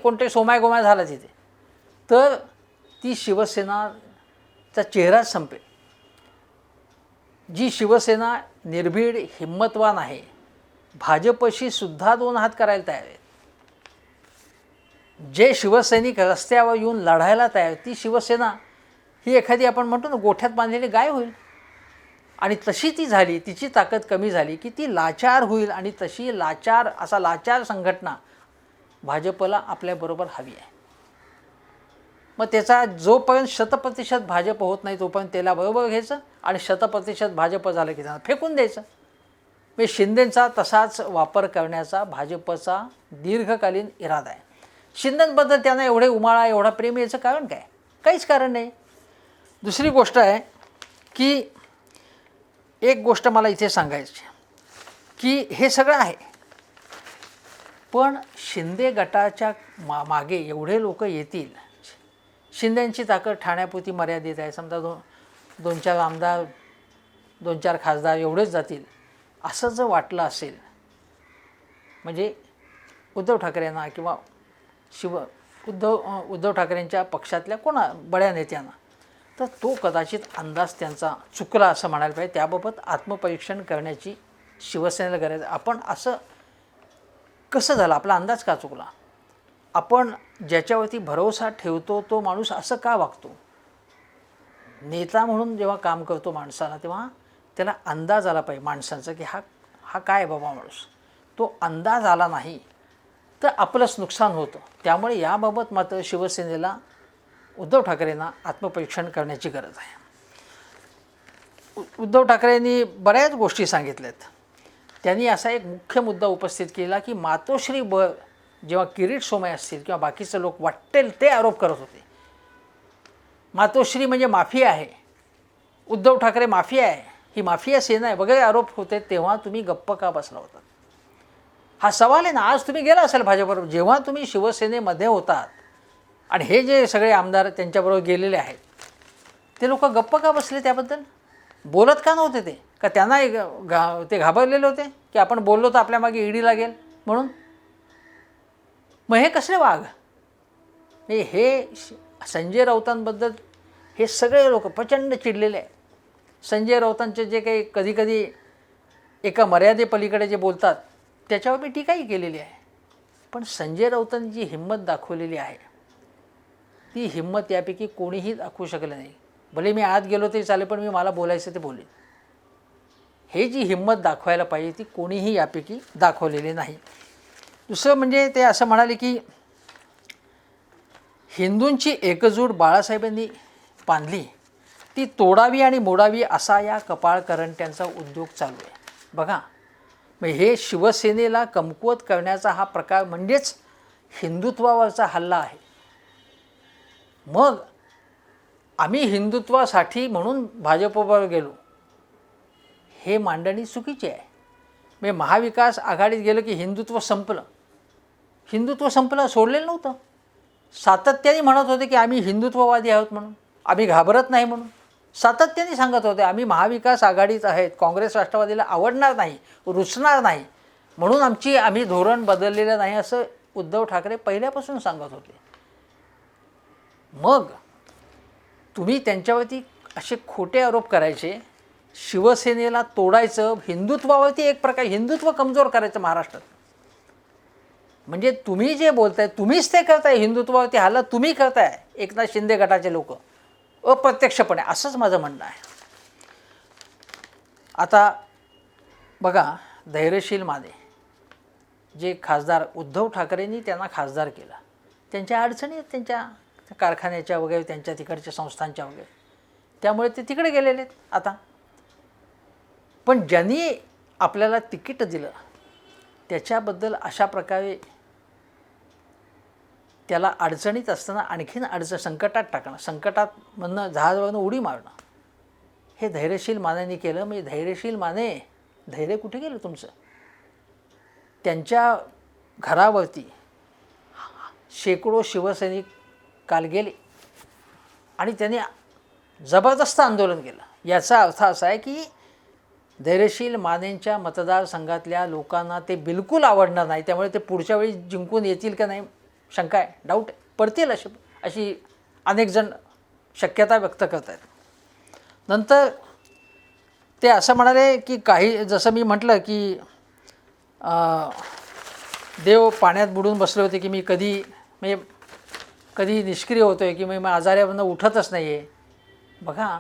कोणते सोमायगोमाय झाला तिथे, तर ती शिवसेनाचा चेहराच संपेल. जी शिवसेना निर्भीड हिम्मतवान आहे, भाजपशी सुद्धा 2 हात करायला तयार आहेत. जे शिवसैनिक रस्त्यावर येऊन लढायला तयार, ती शिवसेना ही एखादी आपण म्हणतो ना गोठ्यात बांधलेली गाय होईल. आणि तशी ती झाली, तिची ताकद कमी झाली की ती लाचार होईल आणि तशी लाचार संघटना भाजपला आपल्याबरोबर हवी आहे. मग त्याचा जोपर्यंत 100% भाजप होत नाही तोपर्यंत त्याला बरोबर घ्यायचं आणि 100% भाजप झालं की त्यांना फेकून द्यायचं. म्हणजे शिंदेंचा तसाच वापर करण्याचा भाजपचा दीर्घकालीन इरादा आहे. शिंदेंबद्दल त्यांना एवढे उमाळा, एवढा प्रेम याचं कारण काय? काहीच कारण नाही. दुसरी गोष्ट आहे की एक गोष्ट मला इथे सांगायची की हे सगळं आहे, पण शिंदे गटाच्या मागे एवढे लोक येतील. शिंदेंची ताकद ठाण्यापुरती मर्यादित आहे. समजा 2-4 आमदार, 2-4 खासदार एवढेच जातील असं जर वाटलं असेल, म्हणजे उद्धव ठाकरेंना किंवा उद्धव ठाकरेंच्या पक्षातल्या बड्या नेत्यांना, तर तो कदाचित अंदाज त्यांचा चुकला असं म्हणायला पाहिजे. त्याबाबत आत्मपरीक्षण करण्याची शिवसेनेला गरज आहे. आपण असं कसं झालं, आपला अंदाज का चुकला? आपण ज्याच्यावरती भरोसा ठेवतो तो माणूस असं का वागतो? नेता म्हणून जेव्हा काम करतो माणसाला, तेव्हा त्याला अंदाज आला पाहिजे माणसांचा की हा काय बाबा माणूस. तो अंदाज आला नाही तर आपलंच नुकसान होतं. त्यामुळे याबाबत मात्र शिवसेनेला, उद्धव ठाकरेंना आत्मपरीक्षण करण्याची गरज आहे. उद्धव ठाकरेंनी बऱ्याच गोष्टी सांगितल्यात. त्यांनी असा एक मुख्य मुद्दा उपस्थित केला की मातोश्री जेव्हा किरीट सोमय असतील किंवा बाकीचे लोक वाटेल ते आरोप करत होते, मातोश्री म्हणजे माफिया आहे, उद्धव ठाकरे माफिया आहे, ही माफिया सेना आहे वगैरे आरोप होते, तेव्हा तुम्ही गप्प का बसला होता? हा सवाल आहे ना. आज तुम्ही गेला असाल भाजपबरोबर, जेव्हा तुम्ही शिवसेनेमध्ये होतात आणि हे जे सगळे आमदार त्यांच्याबरोबर गेलेले आहेत ते लोक गप्प का बसले? त्याबद्दल बोलत का नव्हते ते? का त्यांना ते घाबरलेले होते की आपण बोललो तर आपल्या मागे ईडी लागेल म्हणून? मग हे कसले वाघ? हे संजय राऊतांबद्दल हे सगळे लोक प्रचंड चिडलेले आहेत. संजय राऊतांचे जे काही कधी एका मर्यादेपलीकडे जे बोलतात त्याच्यावर मी टीकाही केलेली आहे. पण संजय राऊतांनी जी हिंमत दाखवलेली आहे ती हिंमत यापैकी कोणीही दाखवू शकलं नाही. भले मी आत गेलो तरी चालेल, पण मी मला बोलायचं ते बोलेन. हे जी हिंमत दाखवायला पाहिजे ती कोणीही यापैकी दाखवलेली नाही. दुसरं म्हणजे ते असं म्हणाले की हिंदूंची एकजूट बाळासाहेबांनी बांधली ती तोडावी आणि मोडावी असा या कपाळकरंट्यांचा उद्योग चालू आहे. बघा, मग हे शिवसेनेला कमकुवत करण्याचा हा प्रकार म्हणजेच हिंदुत्वावरचा हल्ला आहे. मग आम्ही हिंदुत्वासाठी म्हणून भाजपवर गेलो, हे मांडणी चुकीची आहे. मी महाविकास आघाडीत गेलं की हिंदुत्व संपलं. हिंदुत्व संपलं सोडलेलं नव्हतं. सातत्याने म्हणत होते की आम्ही हिंदुत्ववादी आहोत म्हणून, आम्ही घाबरत नाही म्हणून सातत्याने सांगत होते. आम्ही महाविकास आघाडीत आहेत, काँग्रेस राष्ट्रवादीला आवडणार नाही, रुचणार नाही म्हणून आम्ही धोरण बदललेलं नाही असं उद्धव ठाकरे पहिल्यापासून सांगत होते. मग तुम्ही त्यांच्यावरती असे खोटे आरोप करायचे, शिवसेनेला तोडायचं, हिंदुत्वावरती एक प्रकार हिंदुत्व कमजोर करायचं महाराष्ट्रात. म्हणजे तुम्ही जे बोलताय तुम्हीच ते करताय, हिंदुत्वावरती हल्ला तुम्ही करताय, एकनाथ शिंदे गटाचे लोक अप्रत्यक्षपणे, असंच माझं म्हणणं आहे. आता बघा, धैर्यशील माने जे खासदार उद्धव ठाकरेंनी त्यांना खासदार केलं, त्यांच्या अडचणी आहेत त्यांच्या कारखान्याच्या वगैरे, त्यांच्या तिकडच्या संस्थांच्या वगैरे, त्यामुळे ते तिकडे गेलेले आहेत आता. पण ज्यांनी आपल्याला तिकीट दिलं त्याच्याबद्दल अशा प्रकारे त्याला अडचणीत असताना आणखीन संकटात टाकणं, संकटात म्हणणं, जहाजावरनं उडी मारणं, हे धैर्यशील मानेने केलं. म्हणजे धैर्यशील माने, धैर्य कुठे गेलं तुमचं? त्यांच्या घरावरती शेकडो शिवसैनिक काल गेले आणि त्यांनी जबरदस्त आंदोलन केलं. याचा अर्थ असा आहे की धैर्यशील मानेंच्या मतदारसंघातल्या लोकांना ते बिलकुल आवडणार नाही. त्यामुळे ते पुढच्या वेळी जिंकून येतील का नाही शंका आहे, डाऊट आहे. पडतील अशी अनेक जण शक्यता व्यक्त करत आहेत. नंतर ते असं म्हणाले की काही, जसं मी म्हटलं की देव पाण्यात बुडून बसले होते की मी कधी निष्क्रिय होतो आहे की मी आजारावरनं उठतच नाही आहे. बघा,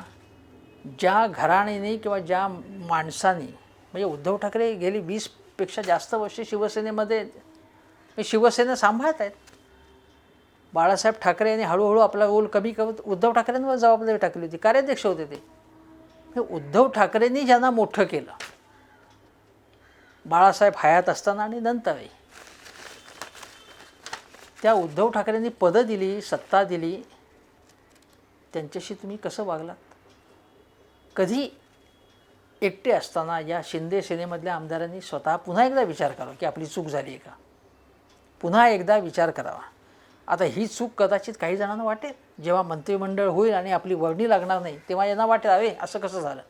ज्या घराण्याने किंवा ज्या माणसाने, म्हणजे उद्धव ठाकरे गेली 20पेक्षा जास्त वर्षे शिवसेनेमध्ये शिवसेना सांभाळत आहेत. बाळासाहेब ठाकरे यांनी हळूहळू आपला रोल कमी करत उद्धव ठाकरेंवर जबाबदारी टाकली होती. कार्याध्यक्ष होते ते. उद्धव ठाकरेंनी ज्यांना मोठं केलं बाळासाहेब हयात असताना आणि नंतरही, त्या उद्धव ठाकरेंनी पदं दिली, सत्ता दिली, त्यांच्याशी तुम्ही कसं वागलात? कधी एकटे असताना या शिंदे सेनेमधल्या आमदारांनी स्वतः पुन्हा एकदा विचार करावा की आपली चूक झाली आहे का? पुन्हा एकदा विचार करावा. आता ही चूक कदाचित काही जणांना वाटेल, जेव्हा मंत्रिमंडळ होईल आणि आपली वर्णी लागणार नाही तेव्हा यांना वाटेल अरे असं कसं झालं,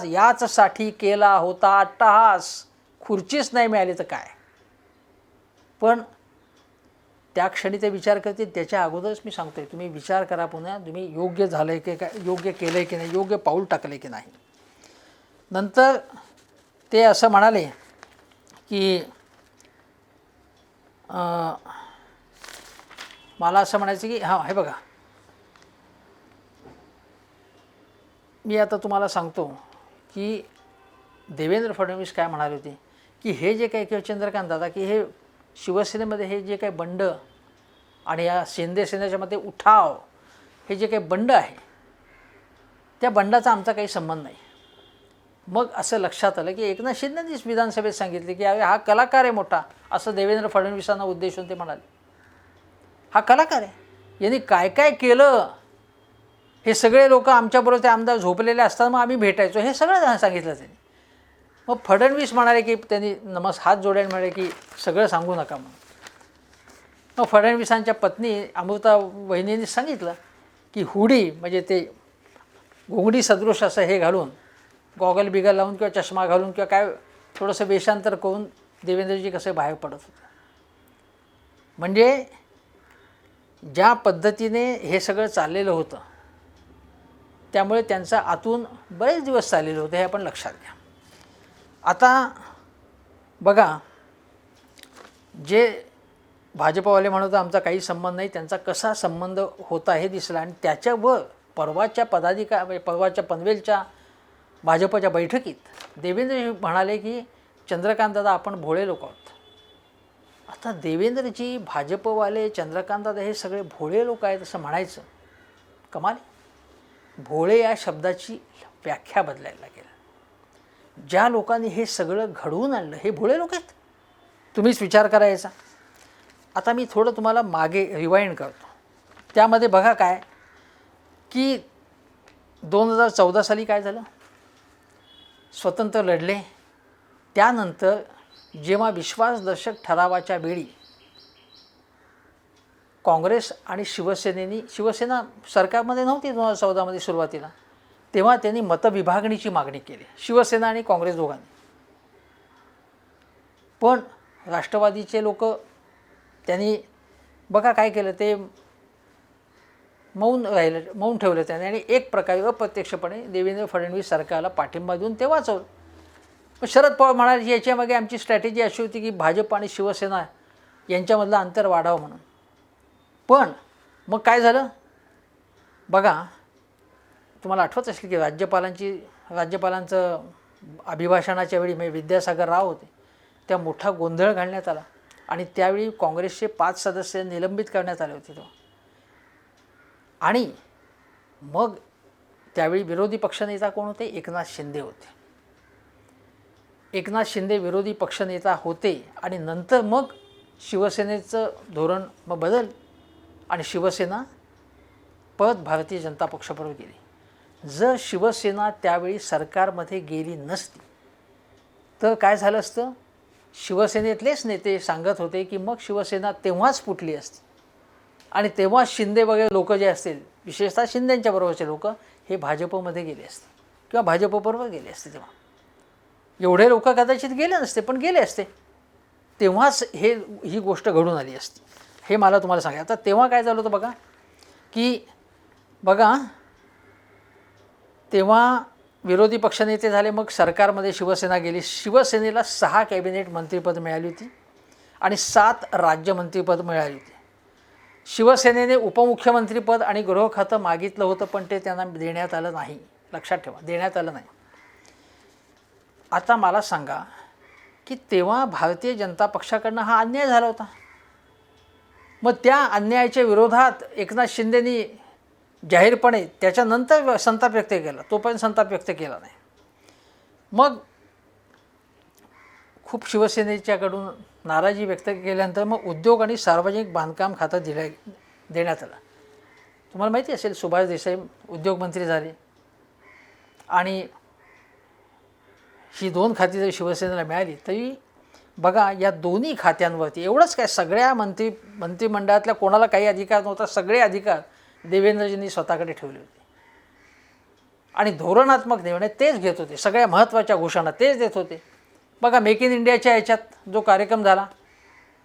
याचसाठी केला होता अट्टहास, खुर्चीच नाही मिळाली तर काय. पण त्या क्षणी ते विचार करतील, त्याच्या अगोदरच मी सांगतोय तुम्ही विचार करा पुन्हा, तुम्ही योग्य झालं आहे की काय, योग्य केलं आहे की नाही, योग्य पाऊल टाकलं की नाही. नंतर ते असं म्हणाले की मला असं म्हणायचं की हां हे बघा, मी आता तुम्हाला सांगतो की देवेंद्र फडणवीस काय म्हणाले होते की हे जे काही किंवा चंद्रकांत दादा की हे शिवसेनेमध्ये हे जे काही बंड आणि या शिंदे सेनेच्यामध्ये उठाव, हे जे काही बंड आहे त्या बंडाचा आमचा काही संबंध नाही. मग असं लक्षात आलं की एकनाथ शिंदेंनीच विधानसभेत सांगितले की अरे हा कलाकार आहे मोठा, असं देवेंद्र फडणवीसांना उद्देशून ते म्हणाले. हा कलाकार आहे, यांनी काय काय केलं हे सगळे लोक आमच्याबरोबर ते आमदार झोपलेले असताना मग आम्ही भेटायचो, हे सगळं सांगितलं त्यांनी. मग फडणवीस म्हणाले की त्यांनी हात जोड्याने म्हणाले की सगळं सांगू नका म्हणून. मग फडणवीसांच्या पत्नी अमृता वहिनींनी सांगितलं की हुडी म्हणजे ते घोंगडी सदृश असं हे घालून, गॉगल बिगल लावून किंवा चष्मा घालून किंवा काय थोडंसं वेषांतर करून देवेंद्रजी कसे बाहेर पडत होते. म्हणजे ज्या पद्धतीने हे सगळं चाललेलं होतं त्यामुळे त्यांचा आतून बरेच दिवस चाललेलं होतं, हे आपण लक्षात घ्या. आता बघा, जे भाजपवाले म्हणत आमचा काही संबंध नाही, त्यांचा कसा संबंध होता हे दिसलं. आणि त्याच्यावर परवाच्या परवाच्या पनवेलच्या भाजपच्या बैठकीत देवेंद्रजी म्हणाले की चंद्रकांत दादा आपण भोळे लोक आहोत. आता देवेंद्रजी, भाजपवाले, चंद्रकांत दादा हे सगळे भोळे लोक आहेत असं म्हणायचं कमाल. भोळे या शब्दाची व्याख्या बदलायला लागेल. ज्या लोकांनी हे सगळं घडवून आणलं हे भोळे लोक आहेत, तुम्हीच विचार करायचा. आता मी थोडं तुम्हाला मागे रिवाइंड करतो. त्यामध्ये बघा काय की 2014 साली काय झालं, स्वतंत्र लढले. त्यानंतर जेव्हा विश्वासदर्शक ठरावाच्या वेळी काँग्रेस आणि शिवसेना सरकारमध्ये नव्हती 2014 सुरुवातीला, तेव्हा त्यांनी मतविभागणीची मागणी केली, शिवसेना आणि काँग्रेस दोघांनी. पण राष्ट्रवादीचे लोक त्यांनी बघा काय केलं, ते मौन ठेवलं त्याने आणि एक प्रकारे अप्रत्यक्षपणे देवेंद्र फडणवीस सरकारला पाठिंबा देऊन ते वाचवलं. पण शरद पवार म्हणाले याच्यामागे आमची स्ट्रॅटेजी अशी होती की भाजप आणि शिवसेना यांच्यामधलं अंतर वाढावं म्हणून. पण मग काय झालं बघा, तुम्हाला आठवत असेल की राज्यपालांचं अभिभाषणाच्या वेळी म्हणजे विद्यासागर राव होते, त्या मोठा गोंधळ घालण्यात आला आणि त्यावेळी काँग्रेसचे 5 सदस्य निलंबित करण्यात आले होते. आणि मग त्यावेळी विरोधी पक्षनेता कोण होते, एकनाथ शिंदे होते. एकनाथ शिंदे विरोधी पक्षनेता होते आणि नंतर मग शिवसेनेचं धोरण मग बदल आणि शिवसेना परत भारतीय जनता पक्षाबरोबर गेली. जर शिवसेना त्यावेळी सरकारमध्ये गेली नसती तर काय झालं असतं, शिवसेनेतलेच नेते सांगत होते की मग शिवसेना तेव्हाच फुटली असती आणि तेव्हा शिंदे वगैरे लोक जे असतील, विशेषतः शिंदेंच्या बरोबरचे लोक हे भाजपमध्ये गेले असते किंवा भाजपबरोबर गेले असते. तेव्हा एवढे लोक कदाचित गेले नसते, पण गेले असते. तेव्हाच ही गोष्ट घडून आली असती, हे मला तुम्हाला सांगा. आता तेव्हा काय झालं होतं बघा की तेव्हा विरोधी पक्षनेते झाले, मग सरकारमध्ये शिवसेना गेली. शिवसेनेला 6 कॅबिनेट मंत्रिपद मिळाली होती आणि 7 राज्यमंत्रीपद मिळाली होती. शिवसेनेने उपमुख्यमंत्रीपद आणि गृह खातं मागितलं होतं, पण ते त्यांना देण्यात आलं नाही. लक्षात ठेवा, देण्यात आलं नाही. आता मला सांगा की तेव्हा भारतीय जनता पक्षाकडनं हा अन्याय झाला होता. मग त्या अन्यायाच्या विरोधात एकनाथ शिंदेनी जाहीरपणे त्याच्यानंतर संताप व्यक्त केला, तोपर्यंत संताप व्यक्त केला नाही. मग खूप शिवसेनेच्याकडून नाराजी व्यक्त केल्यानंतर मग उद्योग आणि सार्वजनिक बांधकाम खातं देण्यात आलं. तुम्हाला माहिती असेल सुभाष देसाई उद्योगमंत्री झाले आणि ही 2 खाती जरी शिवसेनेला मिळाली तरी बघा या दोन्ही खात्यांवरती एवढंच काय, सगळ्या मंत्रिमंडळातल्या कोणाला काही अधिकार नव्हता, सगळे अधिकार देवेंद्रजींनी स्वतःकडे ठेवले होते आणि धोरणात्मक निर्णय तेच घेत होते, सगळ्या महत्त्वाच्या घोषणा तेच देत होते. बघा मेक इन इंडियाच्या ह्याच्यात जो कार्यक्रम झाला,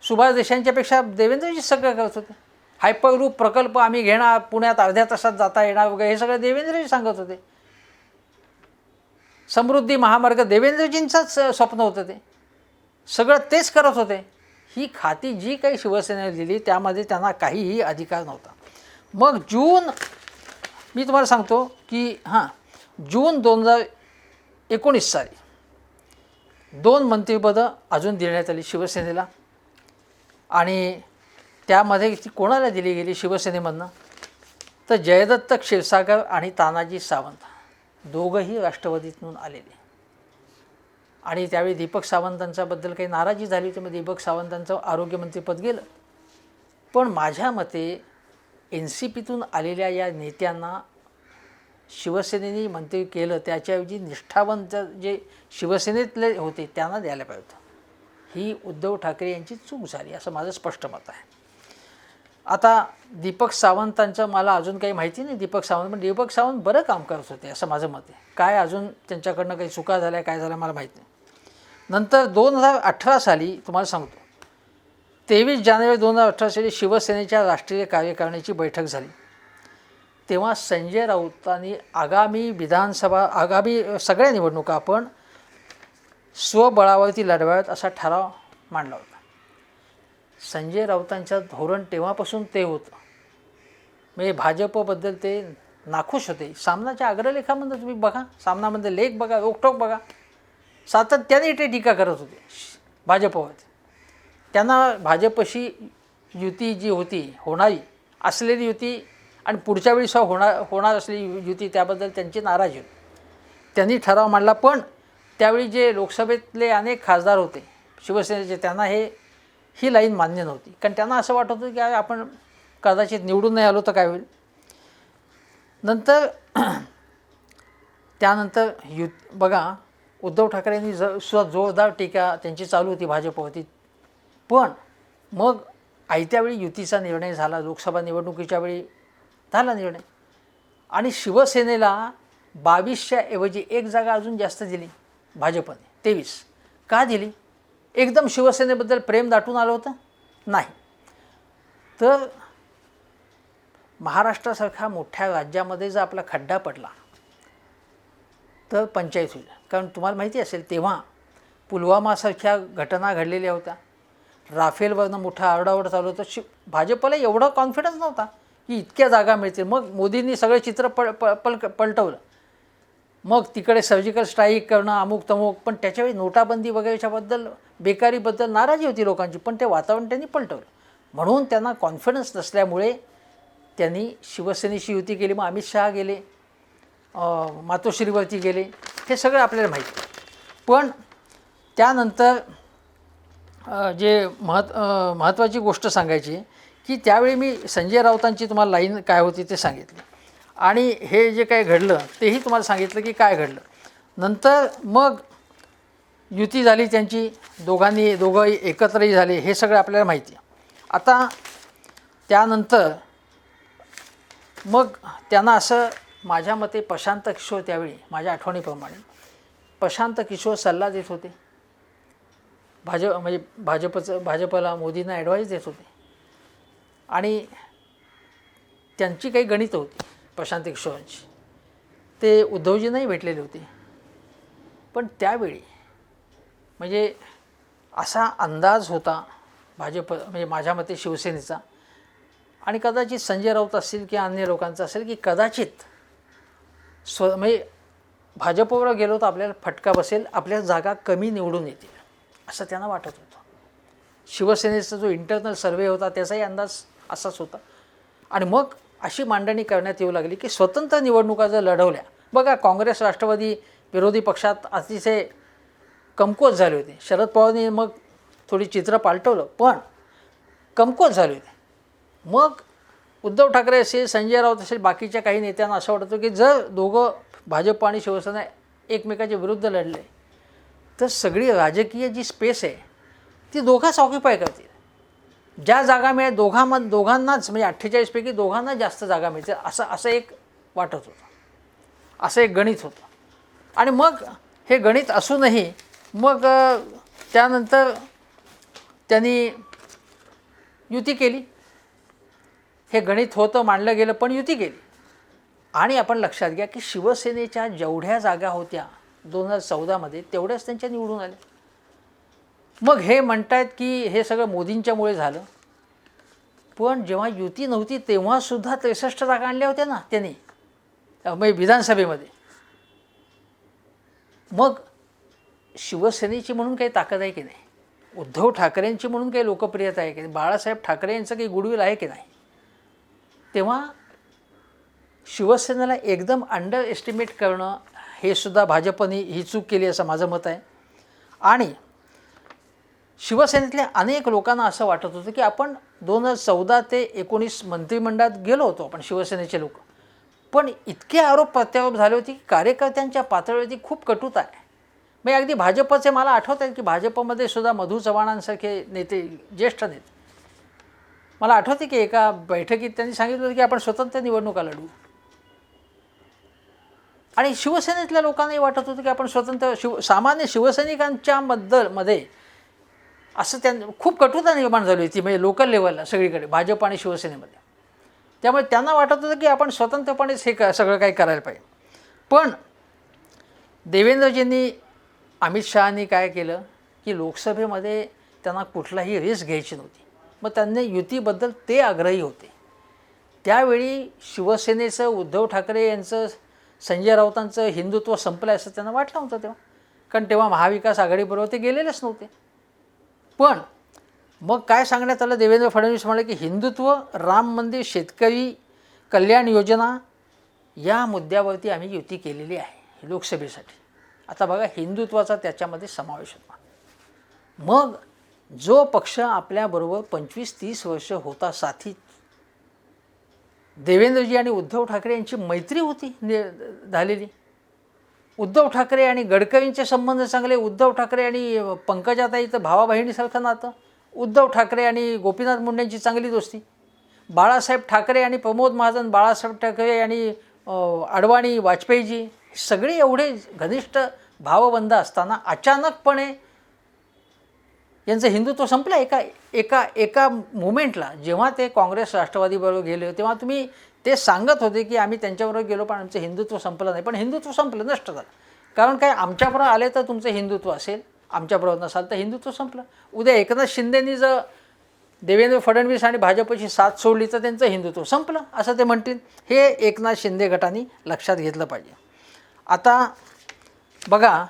सुभाष देसाईंच्यापेक्षा देवेंद्रजी सगळं करत होते. हायपरलूप प्रकल्प आम्ही घेणार, पुण्यात अर्ध्या तासात जाता येणार वगैरे, हे सगळं देवेंद्रजी सांगत होते. समृद्धी महामार्ग देवेंद्रजींचंच स्वप्न होतं, ते सगळं तेच करत होते. ही खाती जी काही शिवसेनेने दिली त्यामध्ये त्यांना काहीही अधिकार नव्हता. मग मी तुम्हाला सांगतो की जून 2019 साली 2 मंत्रिपदं अजून देण्यात आली शिवसेनेला आणि त्यामध्ये ती कोणाला दिली गेली शिवसेनेमधनं, तर जयदत्त क्षीरसागर आणि तानाजी सावंत दोघंही राष्ट्रवादीतून आलेले. आणि त्यावेळी दीपक सावंतांच्याबद्दल काही नाराजी झाली होती, मग दीपक सावंतांचं आरोग्यमंत्रीपद गेलं. पण माझ्या मते NCPतून आलेल्या या नेत्यांना शिवसेनेने मंत्री केलं, त्याच्याऐवजी निष्ठावंत जे शिवसेनेतले होते त्यांना द्यायला पाहिजे होतं. ही उद्धव ठाकरे यांची चूक झाली असं माझं स्पष्ट मत आहे. आता दीपक सावंतांचं मला अजून काही माहिती नाही, दीपक सावंत बरं काम करत होते असं माझं मत आहे. काय अजून त्यांच्याकडनं काही चुका झाल्या काय झाल्या मला माहीत नाही. नंतर 2018 साली तुम्हाला सांगतो, 23 जानेवारी 2018 साली शिवसेनेच्या राष्ट्रीय कार्यकारिणीची बैठक झाली. तेव्हा संजय राऊतांनी आगामी सगळ्या निवडणुका आपण स्वबळावरती लढवाव्यात असा ठराव मांडला होता. संजय राऊतांचं धोरण तेव्हापासून ते होतं. म्हणजे भाजपबद्दल ते नाखुश होते. सामनाच्या अग्रलेखामध्ये तुम्ही बघा, सामनामध्ये लेख बघा, रोकटोक बघा, सातत्याने ते टीका करत होते भाजपवरती. त्यांना भाजपशी युती जी होती होणारी असलेली युती आणि पुढच्या वेळी होणार असलेली युती त्याबद्दल त्यांची नाराजी होती. त्यांनी ठराव मांडला. पण त्यावेळी जे लोकसभेतले अनेक खासदार होते शिवसेनेचे, त्यांना ही लाईन मान्य नव्हती. कारण त्यांना असं वाटत होतं की आपण कदाचित निवडून नाही आलो तर काय होईल. त्यानंतर बघा, उद्धव ठाकरेंनी सुद्धा जोरदार टीका त्यांची चालू होती भाजपवरती. पण मग आयत्या वेळी युतीचा निर्णय झाला. लोकसभा निवडणुकीच्या वेळी झाला निर्णय आणि शिवसेनेला 22च्या ऐवजी 1 जागा अजून जास्त दिली भाजपने, 23. का दिली? एकदम शिवसेनेबद्दल प्रेम दाटून आलं होतं? नाही. तर महाराष्ट्रासारख्या मोठ्या राज्यामध्ये जर आपला खड्डा पडला तर पंचायत होईल. कारण तुम्हाला माहिती असेल तेव्हा पुलवामासारख्या घटना घडलेल्या होत्या. राफेलवरनं मोठा आरडाओरडा चालू होतं. भाजपला एवढा कॉन्फिडन्स नव्हता की इतक्या जागा मिळतील. मग मोदींनी सगळं चित्र पलटवलं. मग तिकडे सर्जिकल स्ट्राईक करणं, अमुक तमुक. पण त्याच्यावेळी नोटाबंदी वगैरेच्याबद्दल, बेकारीबद्दल नाराजी होती लोकांची. पण ते वातावरण त्यांनी पलटवलं. म्हणून त्यांना कॉन्फिडन्स नसल्यामुळे त्यांनी शिवसेनेशी युती केली. मग अमित शहा गेले, मातोश्रीवरती गेले, हे सगळं आपल्याला माहिती. पण त्यानंतर जे महत्त्वाची गोष्ट सांगायची की त्यावेळी मी संजय राऊतांची तुम्हाला लाईन काय होती ते सांगितली आणि हे जे काय घडलं तेही तुम्हाला सांगितलं की काय घडलं. नंतर मग युती झाली त्यांची, दोघंही एकत्रही झाले, हे सगळं आपल्याला माहिती आहे. आता त्यानंतर मग त्यांना असं, माझ्या मते प्रशांत किशोर त्यावेळी, माझ्या आठवणीप्रमाणे प्रशांत किशोर सल्ला देत होते. भाजपला मोदींना ॲडवाईस देत होते आणि त्यांची काही गणितं होती प्रशांत किशोरांची. ते उद्धवजींनाही भेटलेले होते. पण त्यावेळी म्हणजे असा अंदाज होता म्हणजे माझ्या मते शिवसेनेचा आणि कदाचित संजय राऊत असतील किंवा अन्य लोकांचं असेल की कदाचित म्हणजे भाजपवर गेलो तर आपल्याला फटका बसेल, आपल्या जागा कमी निवडून येतील असं त्यांना वाटत होतं. शिवसेनेचा जो इंटरनल सर्वे होता त्याचाही अंदाज असाच होता. आणि मग अशी मांडणी करण्यात येऊ लागली की स्वतंत्र निवडणुका जर लढवल्या, बघा काँग्रेस राष्ट्रवादी विरोधी पक्षात अतिशय कमकुवत झाले होते. शरद पवारांनी मग थोडी चित्र पालटवलं पण कमकुवत झाले होते. मग उद्धव ठाकरे असेल, संजय राऊत असेल, बाकीच्या काही नेत्यांना असं वाटतं की जर दोघं भाजप आणि शिवसेना एकमेकाच्या विरुद्ध लढले तर सगळी राजकीय जी स्पेस आहे ती दोघांच ऑक्युपाय करतील. ज्या जागा मिळेल दोघांनाच, म्हणजे 48 पैकी दोघांनाच जास्त जागा मिळतील असं एक वाटत होतं, असं एक गणित होतं. आणि मग हे गणित असूनही मग त्यानंतर त्यांनी युती केली. हे गणित होतं, मांडलं गेलं, पण युती केली. आणि आपण लक्षात घ्या की शिवसेनेच्या जेवढ्या जागा होत्या 2014मध्ये तेवढ्याच त्यांच्या निवडून आल्या. मग हे म्हणतायत की हे सगळं मोदींच्यामुळे झालं. पण जेव्हा युती नव्हती तेव्हासुद्धा 63 जागा आणल्या होत्या ना त्यांनी, म्हणजे विधानसभेमध्ये. मग शिवसेनेची म्हणून काही ताकद आहे की नाही, उद्धव ठाकरेंची म्हणून काही लोकप्रियता आहे की नाही, बाळासाहेब ठाकरे यांचं काही गुडविल आहे की नाही, तेव्हा शिवसेनेला एकदम अंडर एस्टिमेट करणं हे सुद्धा भाजपने ही चूक केली असं माझं मत आहे. आणि शिवसेनेतल्या अनेक लोकांना असं वाटत होतं की आपण 2014 ते 19 मंत्रिमंडळात गेलो होतो आपण शिवसेनेचे लोक, पण इतके आरोप प्रत्यारोप झाले होते की कार्यकर्त्यांच्या पातळीवरती खूप कटुता आहे. मी अगदी भाजपचे मला आठवत आहे की भाजपमध्ये सुद्धा मधू चव्हाणांसारखे नेते, ज्येष्ठ नेते, मला आठवते की एका बैठकीत त्यांनी सांगितलं होतं की आपण स्वतंत्र निवडणुका लढवू. आणि शिवसेनेतल्या लोकांनाही वाटत होतं की आपण स्वतंत्र सामान्य शिवसैनिकांच्या मध्ये असं खूप कटुता निर्माण झाली होती, म्हणजे लोकल लेवलला सगळीकडे भाजप आणि शिवसेनेमध्ये. त्यामुळे त्यांना वाटत होतं की आपण स्वतंत्रपणेच हे सगळं काही करायला पाहिजे. पण देवेंद्रजींनी अमित शहानी काय केलं की लोकसभेमध्ये त्यांना कुठलाही रिस्क घ्यायची नव्हती, मग त्यांनी युतीबद्दल ते आग्रही होते. त्यावेळी शिवसेनेचं, उद्धव ठाकरे यांचं, संजय राऊतांचं हिंदुत्व संपलं असं त्यांना वाटलं होतं तेव्हा, कारण तेव्हा महाविकास आघाडीबरोबर ते गेलेलेच नव्हते. पण मग काय सांगण्यात आलं, देवेंद्र फडणवीस म्हणाले की हिंदुत्व, राम मंदिर, शेतकरी कल्याण योजना या मुद्द्यावरती आम्ही युती केलेली आहे लोकसभेसाठी. आता बघा, हिंदुत्वाचा त्याच्यामध्ये समावेश होता. मग जो पक्ष आपल्याबरोबर 25-30 वर्ष होता साथीत, देवेंद्रजी आणि उद्धव ठाकरे यांची मैत्री होती झालेली. उद्धव ठाकरे आणि गडकरींचे संबंध चांगले, उद्धव ठाकरे आणि पंकजाताईचं भावा-बहिणीसारखं नातं, उद्धव ठाकरे आणि गोपीनाथ मुंडेंची चांगली दोस्ती, बाळासाहेब ठाकरे आणि प्रमोद महाजन, बाळासाहेब ठाकरे आणि अडवाणी, वाजपेयीजी सगळे एवढे घनिष्ठ भावबंध असताना अचानकपणे यांचं हिंदुत्व संपलं. एका मुमेंटला जेव्हा ते काँग्रेस राष्ट्रवादीबरोबर गेले तेव्हा तुम्ही ते सांगत होते की आम्ही त्यांच्याबरोबर गेलो पण आमचं हिंदुत्व संपलं नाही. पण हिंदुत्व संपलं, नष्ट झालं. कारण काय, आमच्याबरोबर आले तर तुमचं हिंदुत्व असेल, आमच्याबरोबर नसाल तर हिंदुत्व संपलं. उद्या एकनाथ शिंदेंनी जर देवेंद्र फडणवीस आणि भाजपची साथ सोडली तर त्यांचं हिंदुत्व संपलं असं ते म्हणतील. हे एकनाथ शिंदे गटाने लक्षात घेतलं पाहिजे. आता बघा,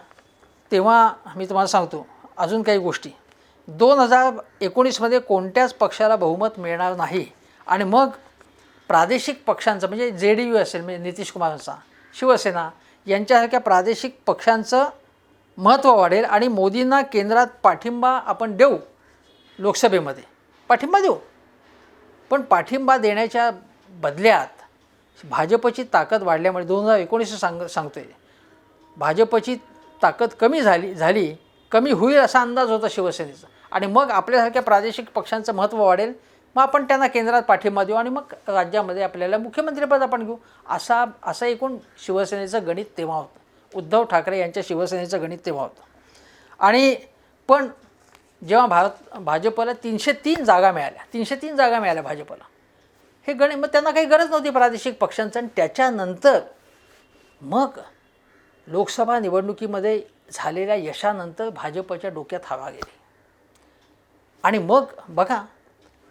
तेव्हा मी तुम्हाला सांगतो अजून काही गोष्टी. 2019मध्ये कोणत्याच पक्षाला बहुमत मिळणार नाही आणि मग प्रादेशिक पक्षांचं म्हणजे JDU असेल, म्हणजे नितीश कुमारांचा, शिवसेना यांच्यासारख्या प्रादेशिक पक्षांचं महत्त्व वाढेल आणि मोदींना केंद्रात पाठिंबा आपण देऊ, लोकसभेमध्ये पाठिंबा देऊ. पण पाठिंबा देण्याच्या बदल्यात भाजपची ताकद वाढल्यामुळे 2019 सांगतोय, भाजपची ताकद कमी होईल असा अंदाज होता शिवसेनेचा. आणि मग आपल्यासारख्या प्रादेशिक पक्षांचं महत्त्व वाढेल, मग आपण त्यांना केंद्रात पाठिंबा देऊ आणि मग राज्यामध्ये आपल्याला मुख्यमंत्रीपद आपण घेऊ, असं एकूण शिवसेनेचं गणित तेव्हा होतं. उद्धव ठाकरे यांच्या शिवसेनेचं गणित तेव्हा होतं. आणि पण जेव्हा भाजपला 303 जागा मिळाल्या भाजपला, हे गणित, मग त्यांना काही गरज नव्हती प्रादेशिक पक्षांचं. आणि त्याच्यानंतर मग लोकसभा निवडणुकीमध्ये झालेल्या यशानंतर भाजपच्या डोक्यात हवा गेली. आणि मग बघा,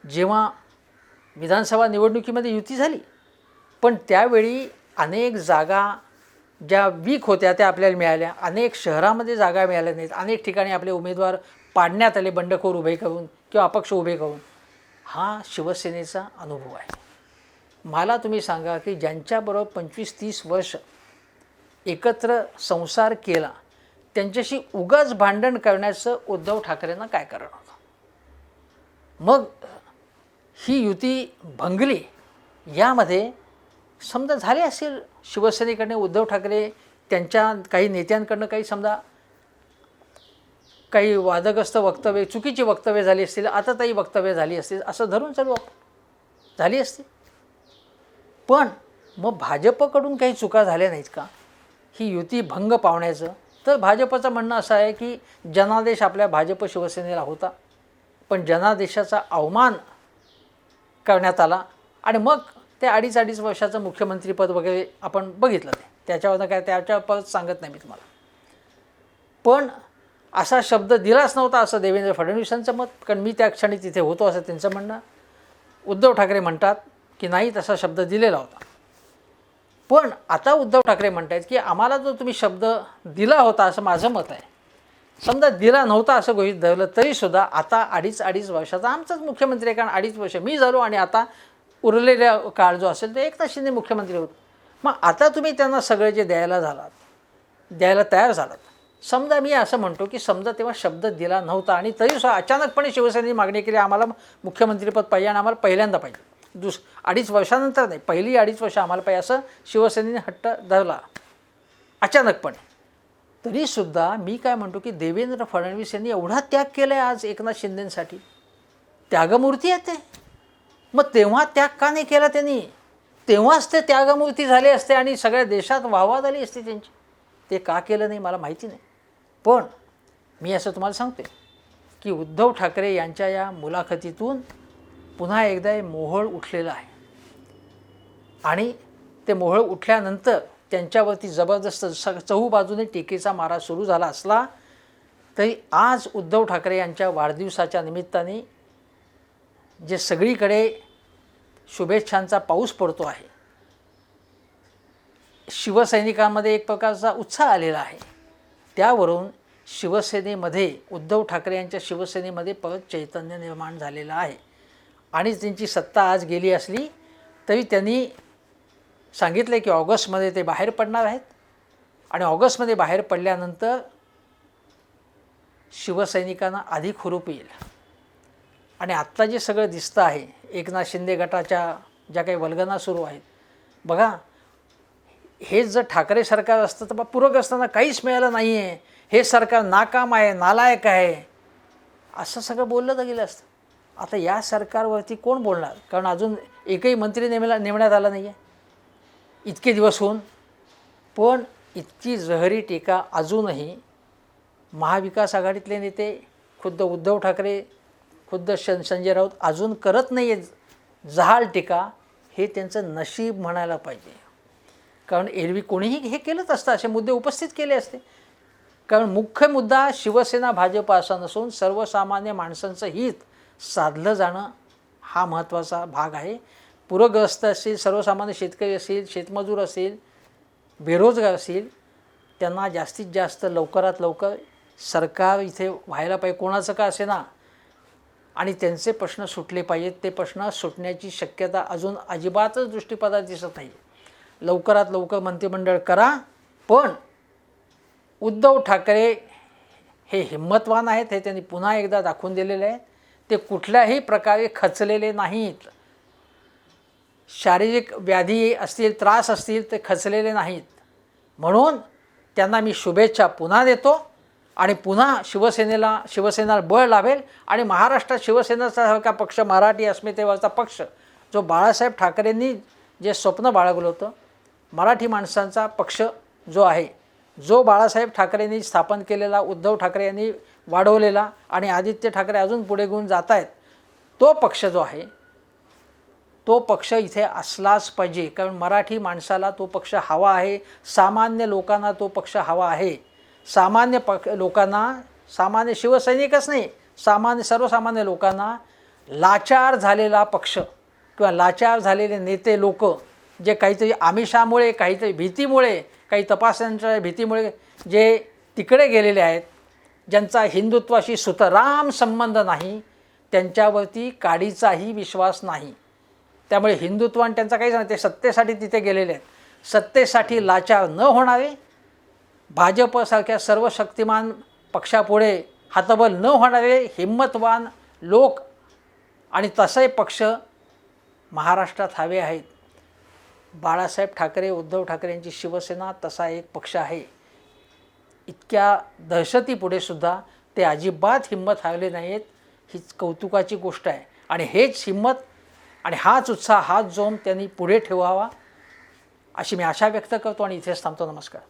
जेव्हा विधानसभा निवडणुकीमध्ये युती झाली, पण त्यावेळी अनेक जागा ज्या वीक होत्या त्या आपल्याला मिळाल्या, अनेक शहरामध्ये जागा मिळाल्या नाहीत, अनेक ठिकाणी आपले उमेदवार पाडण्यात आले, बंडखोर उभे करून किंवा अपक्ष उभे करून. हा शिवसेनेचा अनुभव आहे. मला तुम्ही सांगा की ज्यांच्याबरोबर 25-30 वर्ष एकत्र संसार केला, त्यांच्याशी उगाच भांडण करण्याचं उद्धव ठाकरेंना काय कारण होतं. मग ही युती भंगली. यामध्ये समजा झाले असेल शिवसेनेकडनं, उद्धव ठाकरे त्यांच्या काही नेत्यांकडनं काही वादग्रस्त वक्तव्य, चुकीची वक्तव्य झाली असतील, आताताई वक्तव्य झाली असतील असं धरून झाली असतील. पण मग भाजपकडून काही चुका झाल्या नाहीत का ही युती भंग पावण्याचं? तर भाजपचं म्हणणं असं आहे की जनादेश आपल्या भाजप शिवसेनेला होता, पण जनादेशाचा अवमान करण्यात आला आणि मग ते 2.5 वर्षाचं मुख्यमंत्रीपद वगैरे आपण बघितलं. त्याच्यावरनं काय, त्याच्या परत सांगत नाही मी तुम्हाला. पण असा शब्द दिलाच नव्हता असं देवेंद्र फडणवीसांचं मत, कारण मी त्या क्षणी तिथे होतो असं त्यांचं म्हणणं. उद्धव ठाकरे म्हणतात की नाही, तसा शब्द दिलेला होता. पण आता उद्धव ठाकरे म्हणत आहेत की आम्हाला जो तुम्ही शब्द दिला होता असं माझं मत आहे. समजा दिला नव्हता असं गृहीत धरलं तरीसुद्धा आता 2.5 वर्षाचा आमचाच मुख्यमंत्री आहे, कारण 2.5 वर्ष मी झालो आणि आता उरलेला काळ जो असेल ते एकनाथ शिंदे मुख्यमंत्री होते. मग आता तुम्ही त्यांना सगळे जे द्यायला तयार झालात. समजा मी असं म्हणतो की समजा तेव्हा शब्द दिला नव्हता आणि तरीसुद्धा अचानकपणे शिवसेनेने मागणी केली आम्हाला मुख्यमंत्रीपद पाहिजे आणि आम्हाला पहिल्यांदा पाहिजे, 2.5 वर्षानंतर नाही, पहिली 2.5 वर्ष आम्हाला पाहिजे असं शिवसेनेने हट्ट धरला अचानकपणे. तरीसुद्धा मी काय म्हणतो की देवेंद्र फडणवीस यांनी एवढा त्याग केला आहे आज एकनाथ शिंदेंसाठी, त्यागमूर्ती आहे ते. मग तेव्हा त्याग का नाही केला त्यांनी? तेव्हाच ते त्यागमूर्ती झाले असते आणि सगळ्या देशात वाहवा झाली असते त्यांची. ते का केलं नाही मला माहिती नाही. पण मी असं तुम्हाला सांगते की उद्धव ठाकरे यांच्या या मुलाखतीतून पुन्हा एकदा मोहोळ उठलेलं आहे आणि ते मोहोळ उठल्यानंतर त्यांच्यावरती जबरदस्त चहूबाजूने टीकेचा मारा सुरू झाला असला तरी आज उद्धव ठाकरे यांच्या वाढदिवसाच्या निमित्ताने जे सगळीकडे शुभेच्छांचा पाऊस पडतो आहे, शिवसैनिकांमध्ये एक प्रकारचा उत्साह आलेला आहे, त्यावरून शिवसेनेमध्ये उद्धव ठाकरे यांच्या शिवसेनेमध्ये परत चैतन्य निर्माण झालेलं आहे. आणि त्यांची सत्ता आज गेली असली तरी त्यांनी सांगितले की ऑगस्टमध्ये ते बाहेर पडणार आहेत आणि ऑगस्टमध्ये बाहेर पडल्यानंतर शिवसैनिकांना अधिक हुरूप येईल. आणि आत्ता जे सगळं दिसतं आहे, एकनाथ शिंदे गटाच्या ज्या काही वल्गना सुरू आहेत, बघा हेच जर ठाकरे सरकार असतं तर बा पूरग्रस्तांना काहीच मिळालं नाही आहे, हे सरकार नाकाम आहे, नालायक आहे, असं सगळं बोललं तर गेलं असतं. आता या सरकारवरती कोण बोलणार, कारण अजून एकही मंत्री नेमण्यात आला नाही आहे इतके दिवस होऊन. पण इतकी जहरी टीका अजूनही महाविकास आघाडीतले नेते, खुद्द उद्धव ठाकरे, खुद्द संजय राऊत अजून करत नाही आहे. जहाल टीका हे त्यांचं नशीब म्हणायला पाहिजे, कारण एरवी कोणीही हे केलंच असतं, असे मुद्दे उपस्थित केले असते. कारण मुख्य मुद्दा शिवसेना भाजप असा नसून सर्वसामान्य माणसांचं हित साधलं जाणं हा महत्त्वाचा भाग आहे. पूरग्रस्त असेल, सर्वसामान्य शेतकरी असेल, शेतमजूर असेल, बेरोजगार असेल, त्यांना जास्तीत जास्त लवकरात लवकर सरकार इथे व्हायला पाहिजे, कोणाचं का असेना, आणि त्यांचे प्रश्न सुटले पाहिजेत. ते प्रश्न सुटण्याची शक्यता अजून अजिबातच दृष्टीपथात दिसत नाही. लवकरात लवकर मंत्रिमंडळ करा. पण उद्धव ठाकरे हे हिम्मतवान आहेत, हे त्यांनी पुन्हा एकदा दाखवून दिलेले आहे. ते कुठल्याही प्रकारे खचलेले नाहीत. शारीरिक व्याधी असतील, त्रास असतील, ते खचलेले नाहीत. म्हणून त्यांना मी शुभेच्छा पुन्हा देतो आणि पुन्हा शिवसेनेला बळ लाभेल. आणि महाराष्ट्रात शिवसेनेसारखा पक्ष, मराठी अस्मितेवरचा पक्ष, जो बाळासाहेब ठाकरेंनी जे स्वप्न बाळगलं होतं, मराठी माणसांचा पक्ष जो आहे, जो बाळासाहेब ठाकरेंनी स्थापन केलेला, उद्धव ठाकरे यांनी वाढवलेला आणि आदित्य ठाकरे अजून पुढे घेऊन जात आहेत, तो पक्ष जो आहे, तो पक्ष इथे असलाच पाहिजे. कारण मराठी माणसाला तो पक्ष हवा आहे, सामान्य लोकांना तो पक्ष हवा आहे. सामान्य लोकांना, सामान्य शिवसैनिकच नाही, सर्वसामान्य लोकांना लाचार झालेला पक्ष किंवा लाचार झालेले नेते लोक, जे काहीतरी आमिषामुळे, काहीतरी भीतीमुळे, काही तपासण्यांच्या भीतीमुळे जे तिकडे गेलेले आहेत, ज्यांचा हिंदुत्वाशी सुतराम संबंध नाही, त्यांच्यावरती काडीचाही विश्वास नाही. त्यामुळे हिंदुत्व आणि त्यांचा काहीच नाही, ते सत्तेसाठी तिथे गेलेले आहेत. सत्तेसाठी लाचार न होणारे, भाजपसारख्या सर्वशक्तिमान पक्षापुढे हातबल न होणारे हिम्मतवान लोक आणि तसे पक्ष महाराष्ट्रात हवे आहेत. बाळासाहेब ठाकरे, उद्धव ठाकरे यांची शिवसेना तसा एक पक्ष आहे. इतक्या दहशतीपुढे सुद्धा ते अजिबात हिंमत हारले नाहीत. हीच कौतुकाची गोष्ट आहे. आणि हेच हिंमत आणि हाच उत्साह, हाच जोम त्यांनी पुढे ठेवावा अशी मी आशा व्यक्त करतो आणि इथेच थांबतो. नमस्कार.